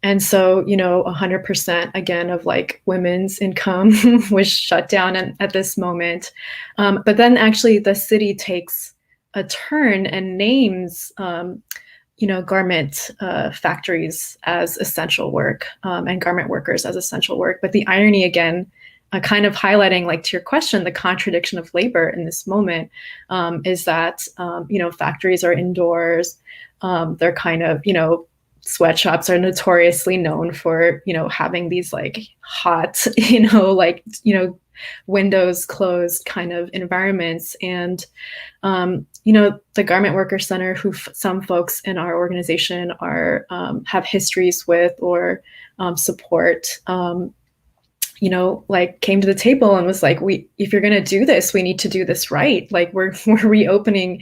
And so, 100% again of like women's income was shut down at this moment. But then actually the city takes a turn and names, garment factories as essential work, and garment workers as essential work. But the irony, again, kind of highlighting, like, to your question, the contradiction of labor in this moment, is that factories are indoors. They're kind of, sweatshops are notoriously known for having these like hot windows closed kind of environments. And the Garment Worker Center, who some folks in our organization are have histories with or support, came to the table and was like, if you're going to do this, we need to do this right. Like, we're reopen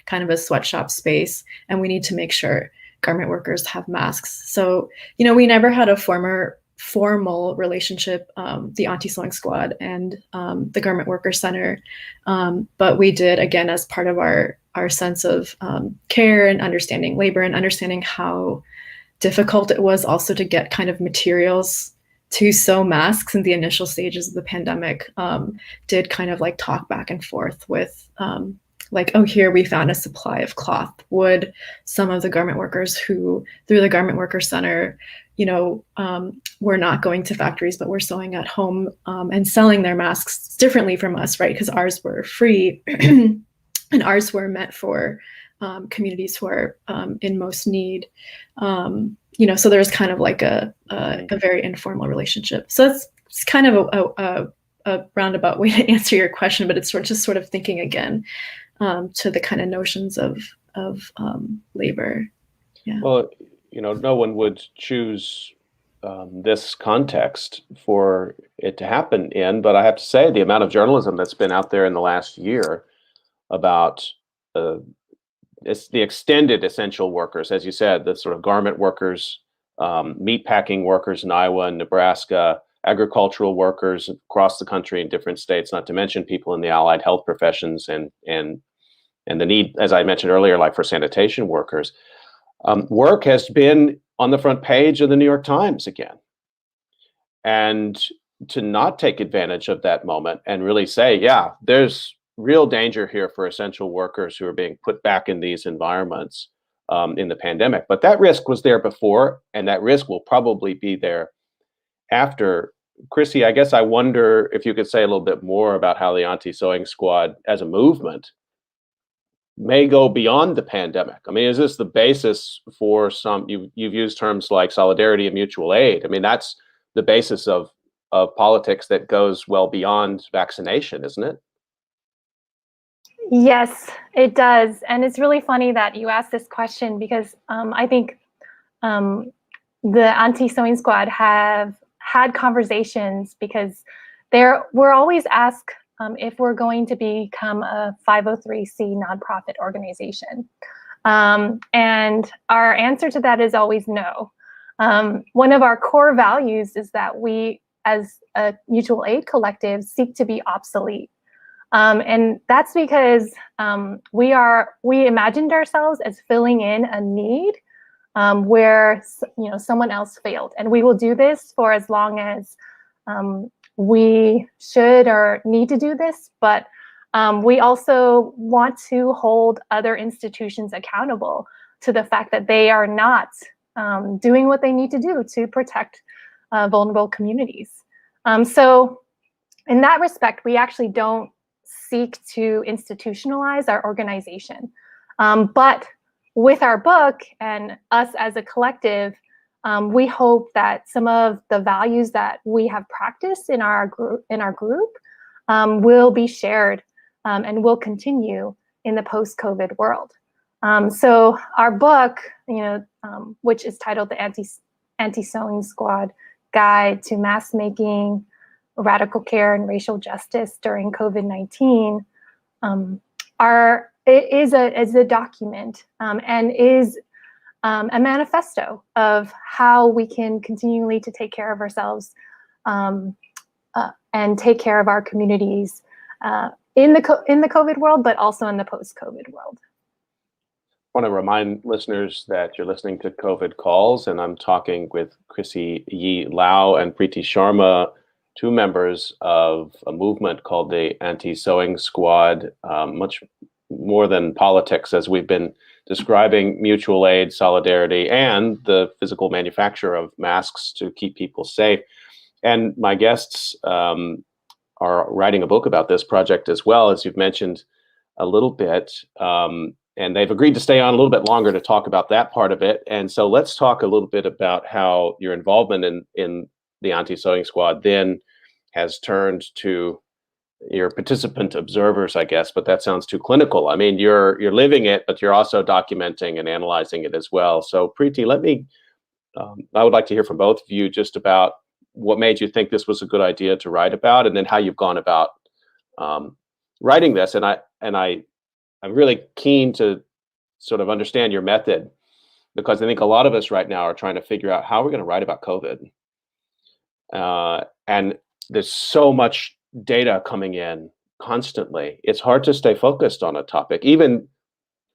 kind of a sweatshop space, and we need to make sure garment workers have masks. So, we never had a formal relationship, the Auntie Sewing Squad and the Garment Worker Center, but we did, again, as part of our sense of care and understanding labor and understanding how difficult it was also to get kind of materials to sew masks in the initial stages of the pandemic, did kind of like talk back and forth with here we found a supply of cloth. Would some of the garment workers who, through the Garment Worker Center, were not going to factories, but were sewing at home and selling their masks differently from us, right? Because ours were free and ours were meant for communities who are in most need. So there's kind of like a very informal relationship. So it's kind of a roundabout way to answer your question, but it's just sort of thinking again to the kind of notions of labor. Yeah. Well, no one would choose this context for it to happen in, but I have to say the amount of journalism that's been out there in the last year about the extended essential workers, as you said, the sort of garment workers, meat packing workers in Iowa and Nebraska, agricultural workers across the country in different states, not to mention people in the allied health professions and the need, as I mentioned earlier, like for sanitation workers. Work has been on the front page of the New York Times again. And to not take advantage of that moment and really say, yeah, there's real danger here for essential workers who are being put back in these environments in the pandemic. But that risk was there before, and that risk will probably be there after. Chrissy, I guess I wonder if you could say a little bit more about how the Auntie Sewing Squad as a movement may go beyond the pandemic. I mean, is this the basis for you've used terms like solidarity and mutual aid. I mean, that's the basis of politics that goes well beyond vaccination, isn't it? Yes, it does. And it's really funny that you asked this question because I think the Auntie Sewing Squad have had conversations because we're always asked if we're going to become a 503c nonprofit organization. And our answer to that is always no. One of our core values is that we, as a mutual aid collective, seek to be obsolete. And that's because we imagined ourselves as filling in a need where someone else failed, and we will do this for as long as we should or need to do this. But we also want to hold other institutions accountable to the fact that they are not doing what they need to do to protect vulnerable communities. So in that respect, we actually don't seek to institutionalize our organization. But with our book and us as a collective, we hope that some of the values that we have practiced in our group will be shared and will continue in the post-COVID world. So our book, which is titled The Auntie Sewing Squad Guide to Mask Making, Radical Care, and Racial Justice During COVID-19, is a document and is a manifesto of how we can continually to take care of ourselves and take care of our communities in the COVID world, but also in the post-COVID world. I want to remind listeners that you're listening to COVID Calls, and I'm talking with Chrissy Yi Lau and Preeti Sharma, two members of a movement called the Auntie Sewing Squad, much more than politics, as we've been describing mutual aid, solidarity, and the physical manufacture of masks to keep people safe. And my guests are writing a book about this project as well, as you've mentioned a little bit. And they've agreed to stay on a little bit longer to talk about that part of it. And so let's talk a little bit about how your involvement in the Anti-Sewing Squad then has turned to your participant observers, I guess, but that sounds too clinical. I mean, you're living it, but you're also documenting and analyzing it as well. So Preeti, I would like to hear from both of you just about what made you think this was a good idea to write about, and then how you've gone about writing this. And I'm really keen to sort of understand your method, because I think a lot of us right now are trying to figure out how we're going to write about COVID. And there's so much data coming in constantly. It's hard to stay focused on a topic. Even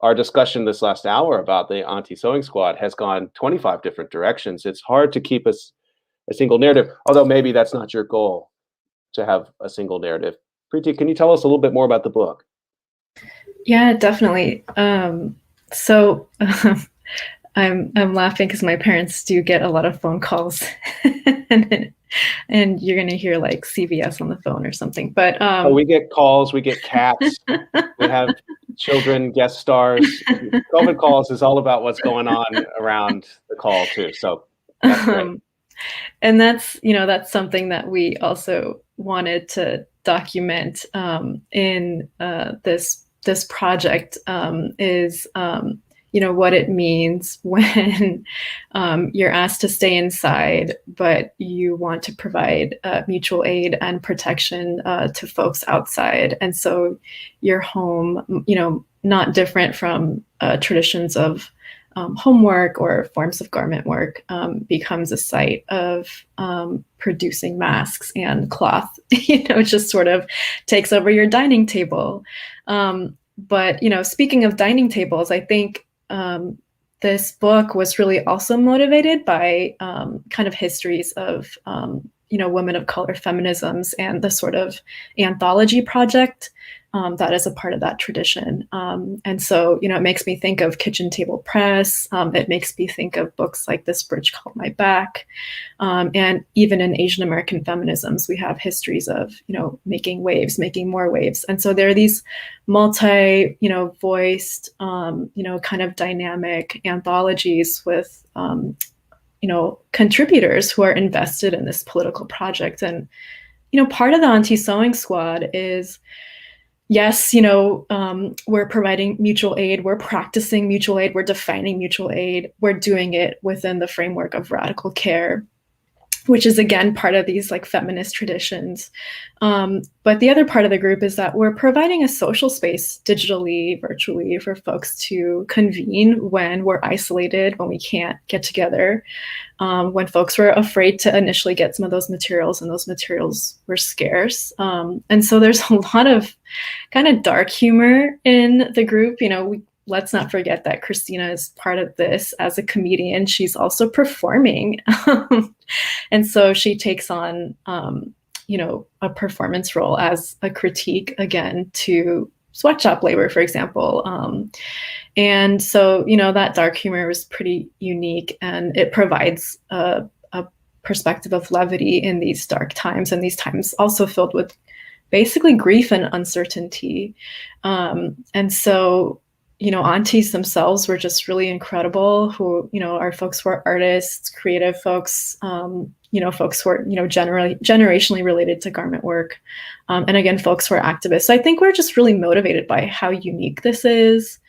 our discussion this last hour about the Anti-Sewing Squad has gone 25 different directions. It's hard to keep a single narrative, although maybe that's not your goal, to have a single narrative. Preeti, can you tell us a little bit more about the book? Yeah, definitely. So I'm laughing because my parents do get a lot of phone calls, and you're gonna hear like CVS on the phone or something. But we get calls, we get cats, we have children, guest stars. COVID calls is all about what's going on around the call too. So that's great. And that's something that we also wanted to document in this project, is what it means when you're asked to stay inside, but you want to provide mutual aid and protection to folks outside. And so your home, not different from traditions of homework or forms of garment work, becomes a site of producing masks and cloth. It just sort of takes over your dining table. But speaking of dining tables, I think this book was really also motivated by kind of histories of women of color feminisms and the sort of anthology project that is a part of that tradition. And so, it makes me think of Kitchen Table Press. It makes me think of books like This Bridge Called My Back. And even in Asian American feminisms, we have histories of, making waves, making more waves. And so there are these voiced, kind of dynamic anthologies with, contributors who are invested in this political project. And, part of the Anti-Sewing Squad is, yes, we're providing mutual aid, we're practicing mutual aid, we're defining mutual aid, we're doing it within the framework of radical care, which is again part of these like feminist traditions. But the other part of the group is that we're providing a social space digitally, virtually, for folks to convene when we're isolated, when we can't get together, when folks were afraid to initially get some of those materials, and those materials were scarce. And so there's a lot of kind of dark humor in the group. Let's not forget that Christina is part of this as a comedian. She's also performing. And so she takes on, a performance role as a critique, again, to sweatshop labor, for example. And so, that dark humor was pretty unique, and it provides a perspective of levity in these dark times, and these times also filled with basically grief and uncertainty. And so, aunties themselves were just really incredible, who, are folks who are artists, creative folks, folks who are, generationally related to garment work. And again, folks who are activists. So I think we're just really motivated by how unique this is.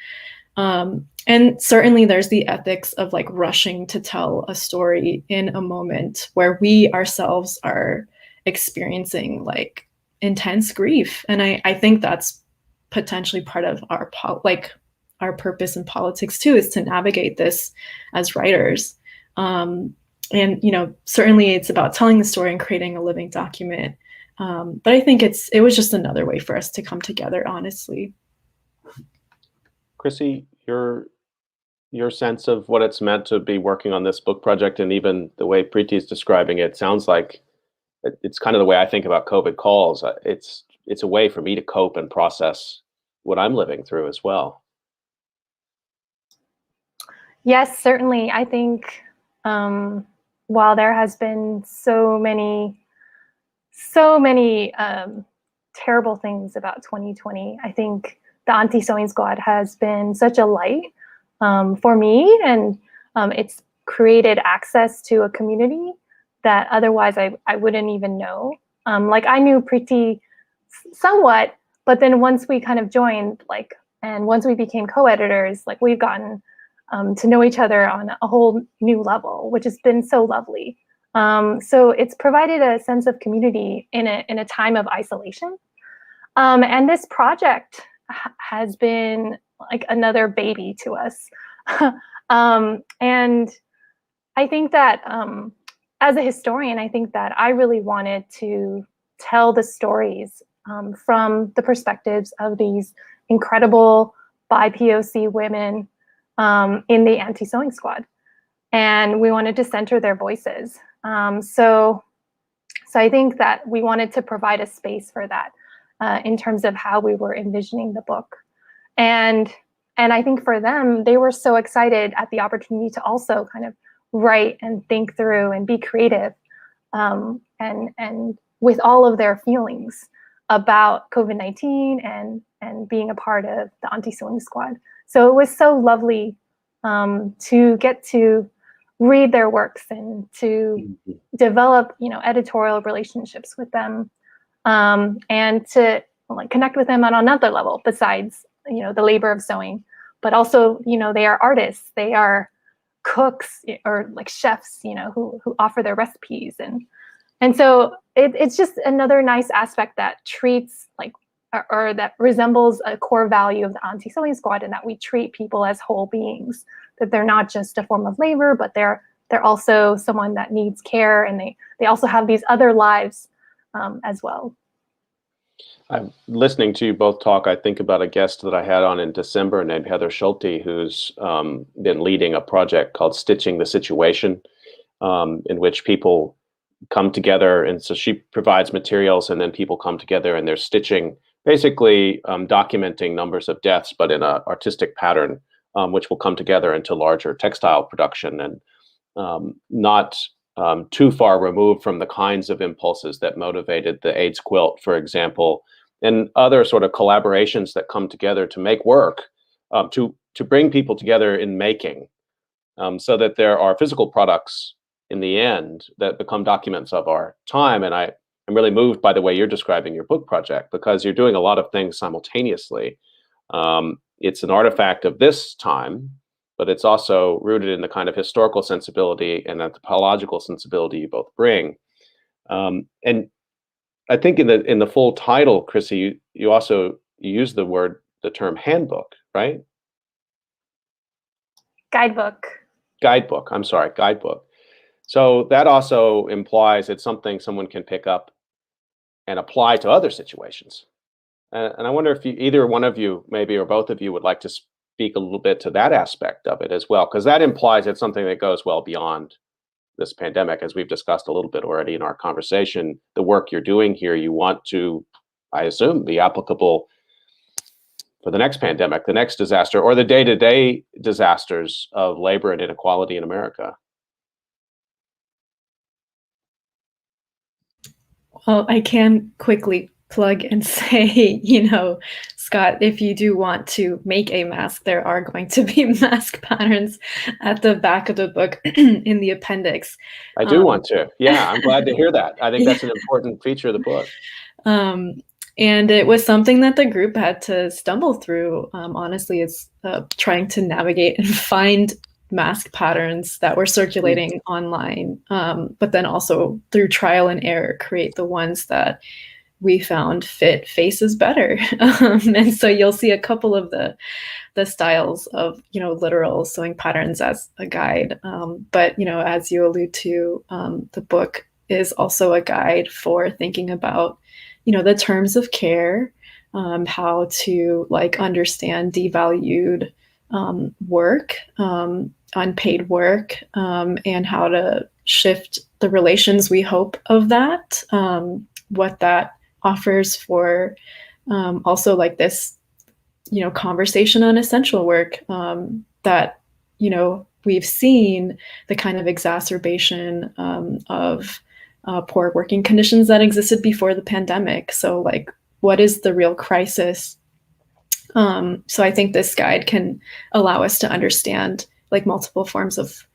And certainly there's the ethics of like rushing to tell a story in a moment where we ourselves are experiencing like intense grief. And I think that's potentially part of our purpose in politics too, is to navigate this as writers. And, certainly it's about telling the story and creating a living document. But I think it was just another way for us to come together, honestly. Chrissy, your sense of what it's meant to be working on this book project, and even the way Preeti is describing it, sounds like it's kind of the way I think about COVID calls. It's a way for me to cope and process what I'm living through as well. Yes, certainly. I think while there has been so many terrible things about 2020, I think the Auntie Sewing Squad has been such a light for me, and it's created access to a community that otherwise I wouldn't even know. Like I knew Preeti somewhat, but then once we kind of joined, and once we became co-editors, like we've gotten to know each other on a whole new level, which has been so lovely. So it's provided a sense of community in a time of isolation. And this project has been like another baby to us. And I think that as a historian, I think that I really wanted to tell the stories from the perspectives of these incredible BIPOC women in the Auntie Sewing Squad. And we wanted to center their voices. So I think that we wanted to provide a space for that in terms of how we were envisioning the book. And I think for them, they were so excited at the opportunity to also kind of write and think through and be creative and with all of their feelings about COVID-19 and being a part of the Auntie Sewing Squad. So it was so lovely to get to read their works and to develop, editorial relationships with them, and to connect with them on another level besides, the labor of sewing, but also, they are artists, they are cooks or chefs, who offer their recipes, and so it's just another nice aspect that treats or that resembles a core value of the Auntie Sewing Squad, and that we treat people as whole beings, that they're not just a form of labor, but they're also someone that needs care, and they also have these other lives as well. I'm listening to you both talk. I think about a guest that I had on in December named Heather Schulte, who's been leading a project called Stitching the Situation, in which people come together. And so she provides materials, and then people come together and they're stitching, basically documenting numbers of deaths, but in an artistic pattern, which will come together into larger textile production, and not too far removed from the kinds of impulses that motivated the AIDS quilt, for example, and other sort of collaborations that come together to make work, to bring people together in making, so that there are physical products in the end that become documents of our time. And I'm really moved by the way you're describing your book project, because you're doing a lot of things simultaneously. It's an artifact of this time, but it's also rooted in the kind of historical sensibility and anthropological sensibility you both bring. And I think in the full title, Chrissy, you also use the term handbook, right? Guidebook. I'm sorry, guidebook. So that also implies it's something someone can pick up and apply to other situations. And I wonder if either one of you, maybe, or both of you, would like to speak a little bit to that aspect of it as well, because that implies it's something that goes well beyond this pandemic, as we've discussed a little bit already in our conversation. The work you're doing here, you want to, I assume, be applicable for the next pandemic, the next disaster, or the day-to-day disasters of labor and inequality in America. Well, I can quickly plug and say, Scott, if you do want to make a mask, there are going to be mask patterns at the back of the book in the appendix. I do want to. Yeah, I'm glad to hear that. I think that's an important feature of the book. And it was something that the group had to stumble through. Honestly, it's trying to navigate and find mask patterns that were circulating online, but then also through trial and error, create the ones that we found fit faces better. And so you'll see a couple of the styles of, literal sewing patterns as a guide. But, as you allude to, the book is also a guide for thinking about, the terms of care, how to understand devalued work, unpaid work, and how to shift the relations we hope of that, what that offers for also this, conversation on essential work, that, we've seen the kind of exacerbation of poor working conditions that existed before the pandemic. So like, what is the real crisis? So I think this guide can allow us to understand like multiple forms of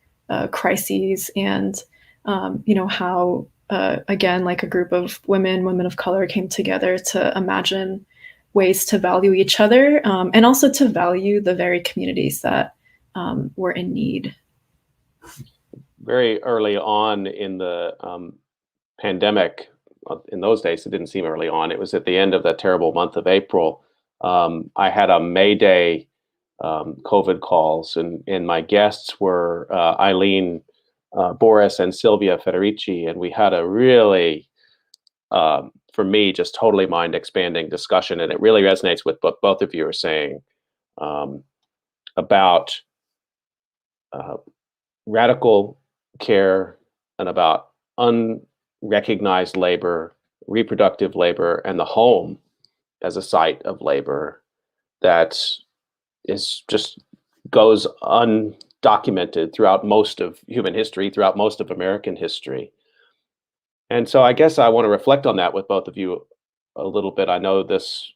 crises and, how, again, like a group of women of color came together to imagine ways to value each other, and also to value the very communities that were in need. Very early on in the pandemic, in those days, it didn't seem early on. It was at the end of that terrible month of April. I had a May Day COVID calls, and my guests were Eileen Boris and Sylvia Federici, and we had a really, for me, just totally mind-expanding discussion, and it really resonates with what both of you are saying about radical care and about unrecognized labor, reproductive labor, and the home as a site of labor that is just goes undocumented throughout most of human history, throughout most of American history. And so I guess I want to reflect on that with both of you a little bit. I know this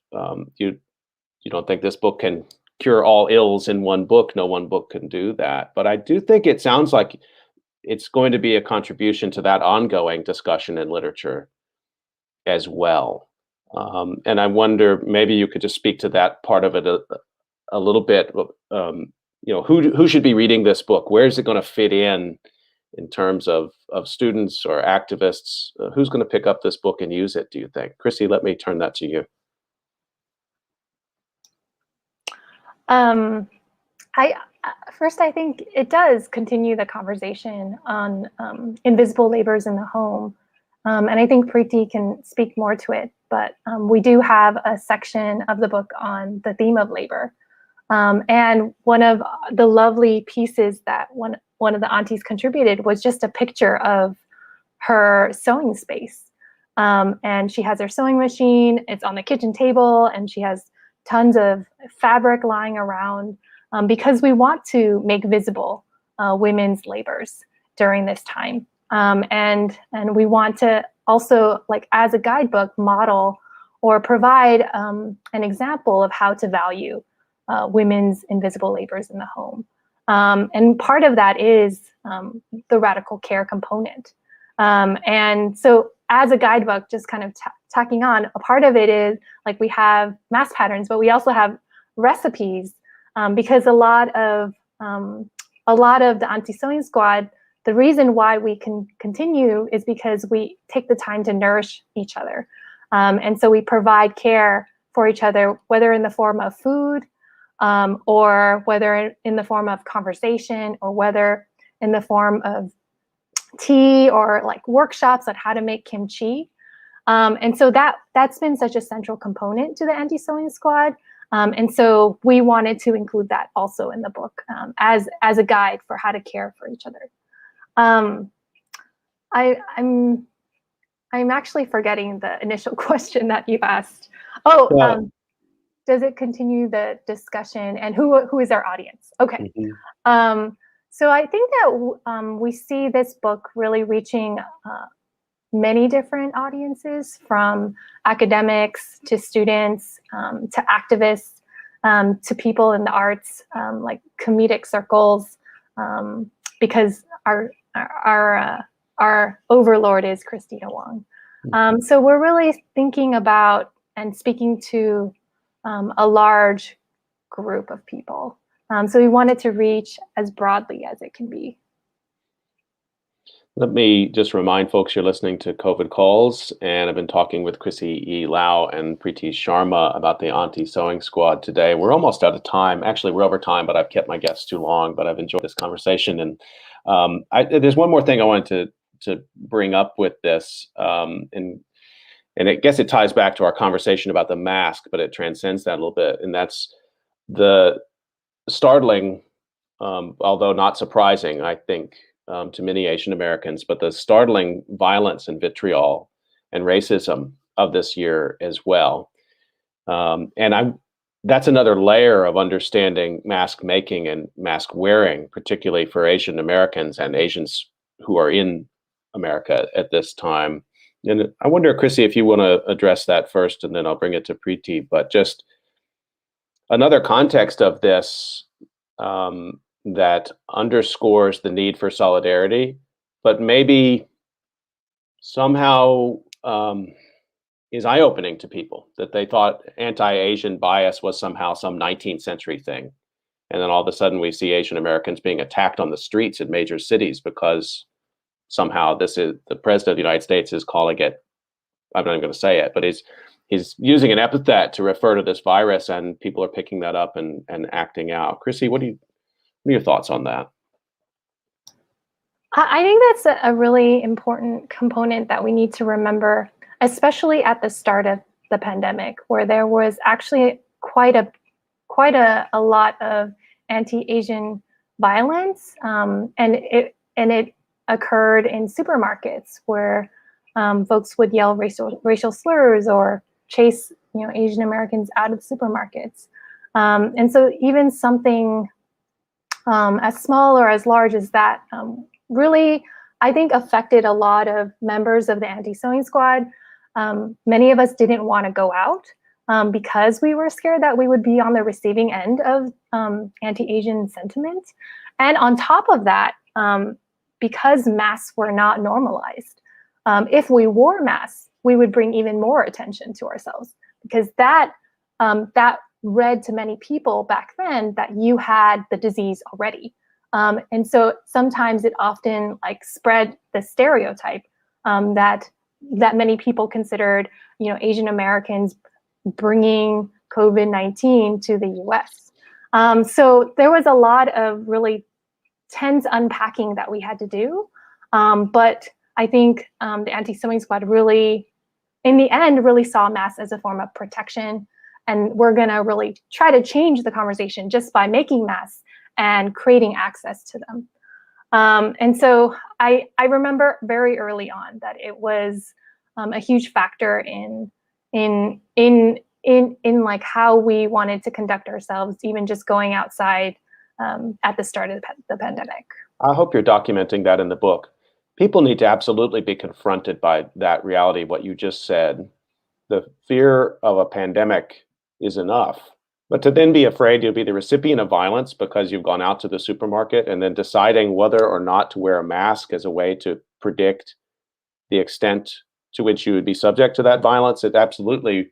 you don't think this book can cure all ills in one book. No one book can do that. But I do think it sounds like it's going to be a contribution to that ongoing discussion in literature as well. And I wonder, maybe you could just speak to that part of it a little bit. Who should be reading this book? Where is it going to fit in terms of students or activists? Who's going to pick up this book and use it, do you think? Chrissy, let me turn that to you. I think it does continue the conversation on invisible labors in the home. And I think Preeti can speak more to it, but we do have a section of the book on the theme of labor. And one of the lovely pieces that one of the aunties contributed was just a picture of her sewing space. And she has her sewing machine, it's on the kitchen table, and she has tons of fabric lying around, because we want to make visible women's labors during this time. And we want to also, like as a guidebook, model or provide an example of how to value women's invisible labors in the home. And part of that is the radical care component. And so as a guidebook, just kind of tacking on, a part of it is like we have mass patterns, but we also have recipes, because a lot of the Auntie Sewing Squad, the reason why we can continue is because we take the time to nourish each other. And so we provide care for each other, whether in the form of food, or whether in the form of conversation, or whether in the form of tea, or like workshops on how to make kimchi. And so that's been such a central component to the Auntie Sewing Squad. And so we wanted to include that also in the book, as a guide for how to care for each other. I'm actually forgetting the initial question that you asked. Does it continue the discussion, and who is our audience? Okay. Mm-hmm. So I think that we see this book really reaching many different audiences, from academics to students, to activists, to people in the arts, like comedic circles, because our overlord is Christina Wong. So we're really thinking about and speaking to a large group of people. So we wanted to reach as broadly as it can be. Let me just remind folks you're listening to COVID Calls, and I've been talking with Chrissy E. Lau and Preeti Sharma about the Auntie Sewing Squad today. We're almost out of time. Actually, we're over time, but I've kept my guests too long, but I've enjoyed this conversation. And there's one more thing I wanted to bring up with this, and I guess it ties back to our conversation about the mask, but it transcends that a little bit. And that's the startling, although not surprising, I think, to many Asian Americans, but the startling violence and vitriol and racism of this year as well. And that's another layer of understanding mask making and mask wearing, particularly for Asian Americans and Asians who are in America at this time. And I wonder, Chrissy, if you want to address that first, and then I'll bring it to Preeti. But just another context of this that underscores the need for solidarity, but maybe somehow is eye-opening to people, that they thought anti-Asian bias was somehow some 19th century thing. And then all of a sudden we see Asian Americans being attacked on the streets in major cities because somehow this is the president of the United States is calling it, I'm not even going to say it, but he's using an epithet to refer to this virus, and people are picking that up and acting out. Chrissy, what are your thoughts on that? I think that's a really important component that we need to remember, especially at the start of the pandemic, where there was actually quite a lot of anti-Asian violence, and it occurred in supermarkets where folks would yell racial slurs or chase Asian Americans out of supermarkets, and so even something as small or as large as that really, I think, affected a lot of members of the Anti-Sewing Squad. Many of us didn't want to go out because we were scared that we would be on the receiving end of anti-Asian sentiment. And on top of that, because masks were not normalized, if we wore masks, we would bring even more attention to ourselves, because that read to many people back then that you had the disease already. And so sometimes it often spread the stereotype that many people considered, Asian Americans bringing COVID-19 to the U.S. So there was a lot of really tense unpacking that we had to do. But I think the Anti-Sewing Squad really, in the end, really saw masks as a form of protection. And we're going to really try to change the conversation just by making masks and creating access to them. And so I remember very early on that it was a huge factor in how we wanted to conduct ourselves, even just going outside at the start of the pandemic. I hope you're documenting that in the book. People need to absolutely be confronted by that reality, what you just said. The fear of a pandemic is enough. But to then be afraid you'll be the recipient of violence because you've gone out to the supermarket, and then deciding whether or not to wear a mask as a way to predict the extent to which you would be subject to that violence, it absolutely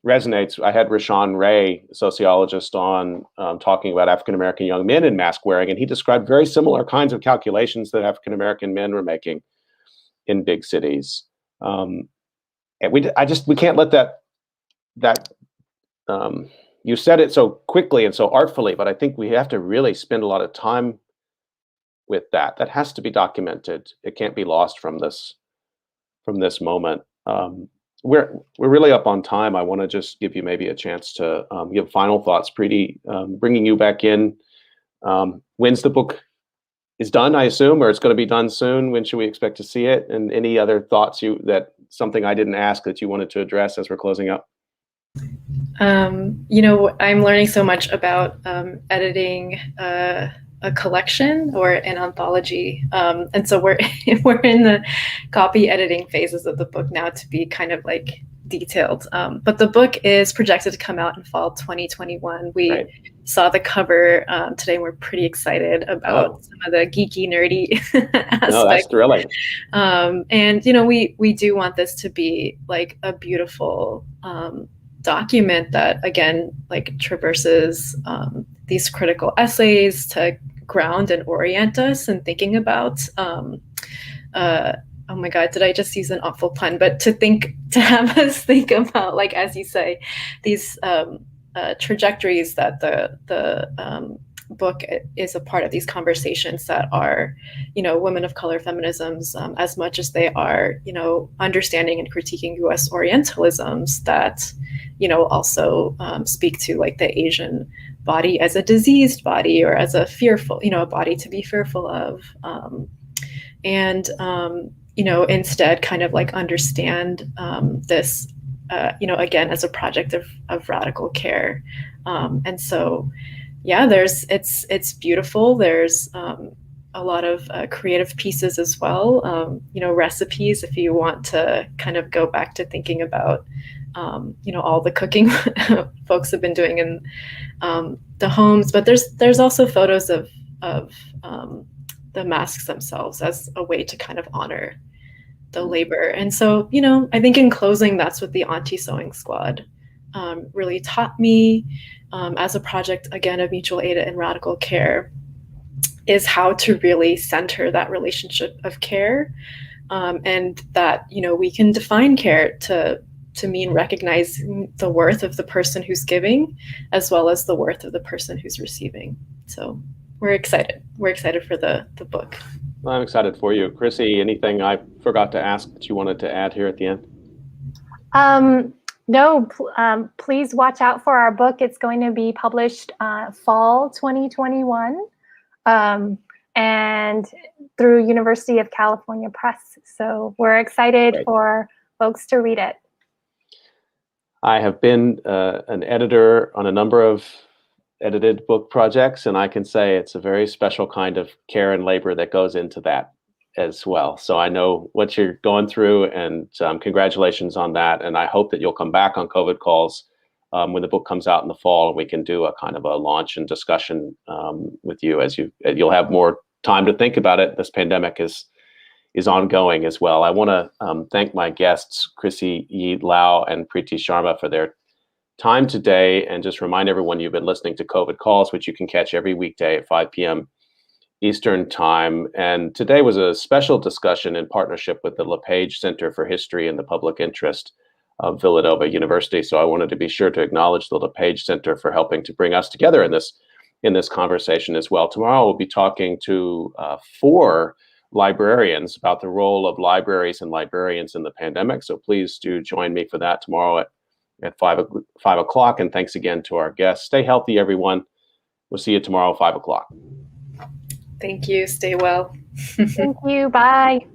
resonates. I had Rashawn Ray, a sociologist, on talking about African-American young men in mask wearing, and he described very similar kinds of calculations that African-American men were making in big cities. And we can't let that you said it so quickly and so artfully, but I think we have to really spend a lot of time with that. That has to be documented. It can't be lost from this moment. We're really up on time. I want to just give you maybe a chance to give final thoughts. Preeti, bringing you back in. When's the book is done, I assume, or it's going to be done soon? When should we expect to see it? And any other thoughts something I didn't ask that you wanted to address as we're closing up? I'm learning so much about editing a collection or an anthology, and so we're in the copy editing phases of the book now to be kind of detailed. But the book is projected to come out in fall 2021. We saw the cover today, and we're pretty excited about some of the geeky, nerdy aspects. No, that's thrilling. And we do want this to be a beautiful document that, again, traverses these critical essays to ground and orient us in thinking about oh my God, did I just use an awful pun? But to have us think about, as you say, these trajectories that the book is a part of, these conversations that are, women of color feminisms, as much as they are, understanding and critiquing U.S. Orientalisms that, also speak to the Asian body as a diseased body or as a fearful, a body to be fearful of. And instead kind of understand this again, as a project of radical care. And so, yeah, it's beautiful. There's a lot of creative pieces as well. Recipes, if you want to kind of go back to thinking about, all the cooking folks have been doing in the homes. But there's also photos of the masks themselves as a way to kind of honor the labor. And so, I think in closing, that's what the Auntie Sewing Squad really taught me as a project, again, of mutual aid and radical care, is how to really center that relationship of care, and that, we can define care to mean recognizing the worth of the person who's giving, as well as the worth of the person who's receiving. So we're excited. We're excited for the book. Well, I'm excited for you. Chrissy, anything I forgot to ask that you wanted to add here at the end? No, please watch out for our book. It's going to be published fall 2021 and through University of California Press. So we're excited for folks to read it. I have been an editor on a number of edited book projects, and I can say it's a very special kind of care and labor that goes into that as well. So I know what you're going through, and congratulations on that. And I hope that you'll come back on COVID Calls when the book comes out in the fall, and we can do a kind of a launch and discussion with you as you'll have more time to think about it. This pandemic is ongoing as well. I want to thank my guests, Chrissy Yi Lau and Preeti Sharma, for their time today, and just remind everyone you've been listening to COVID Calls, which you can catch every weekday at 5 p.m. Eastern Time. And today was a special discussion in partnership with the LePage Center for History and the Public Interest of Villanova University. So I wanted to be sure to acknowledge the LePage Center for helping to bring us together in this conversation as well. Tomorrow we'll be talking to 4 librarians about the role of libraries and librarians in the pandemic. So please do join me for that tomorrow at 5 o'clock. And thanks again to our guests. Stay healthy, everyone. We'll see you tomorrow at 5 o'clock. Thank you. Stay well. Thank you. Bye.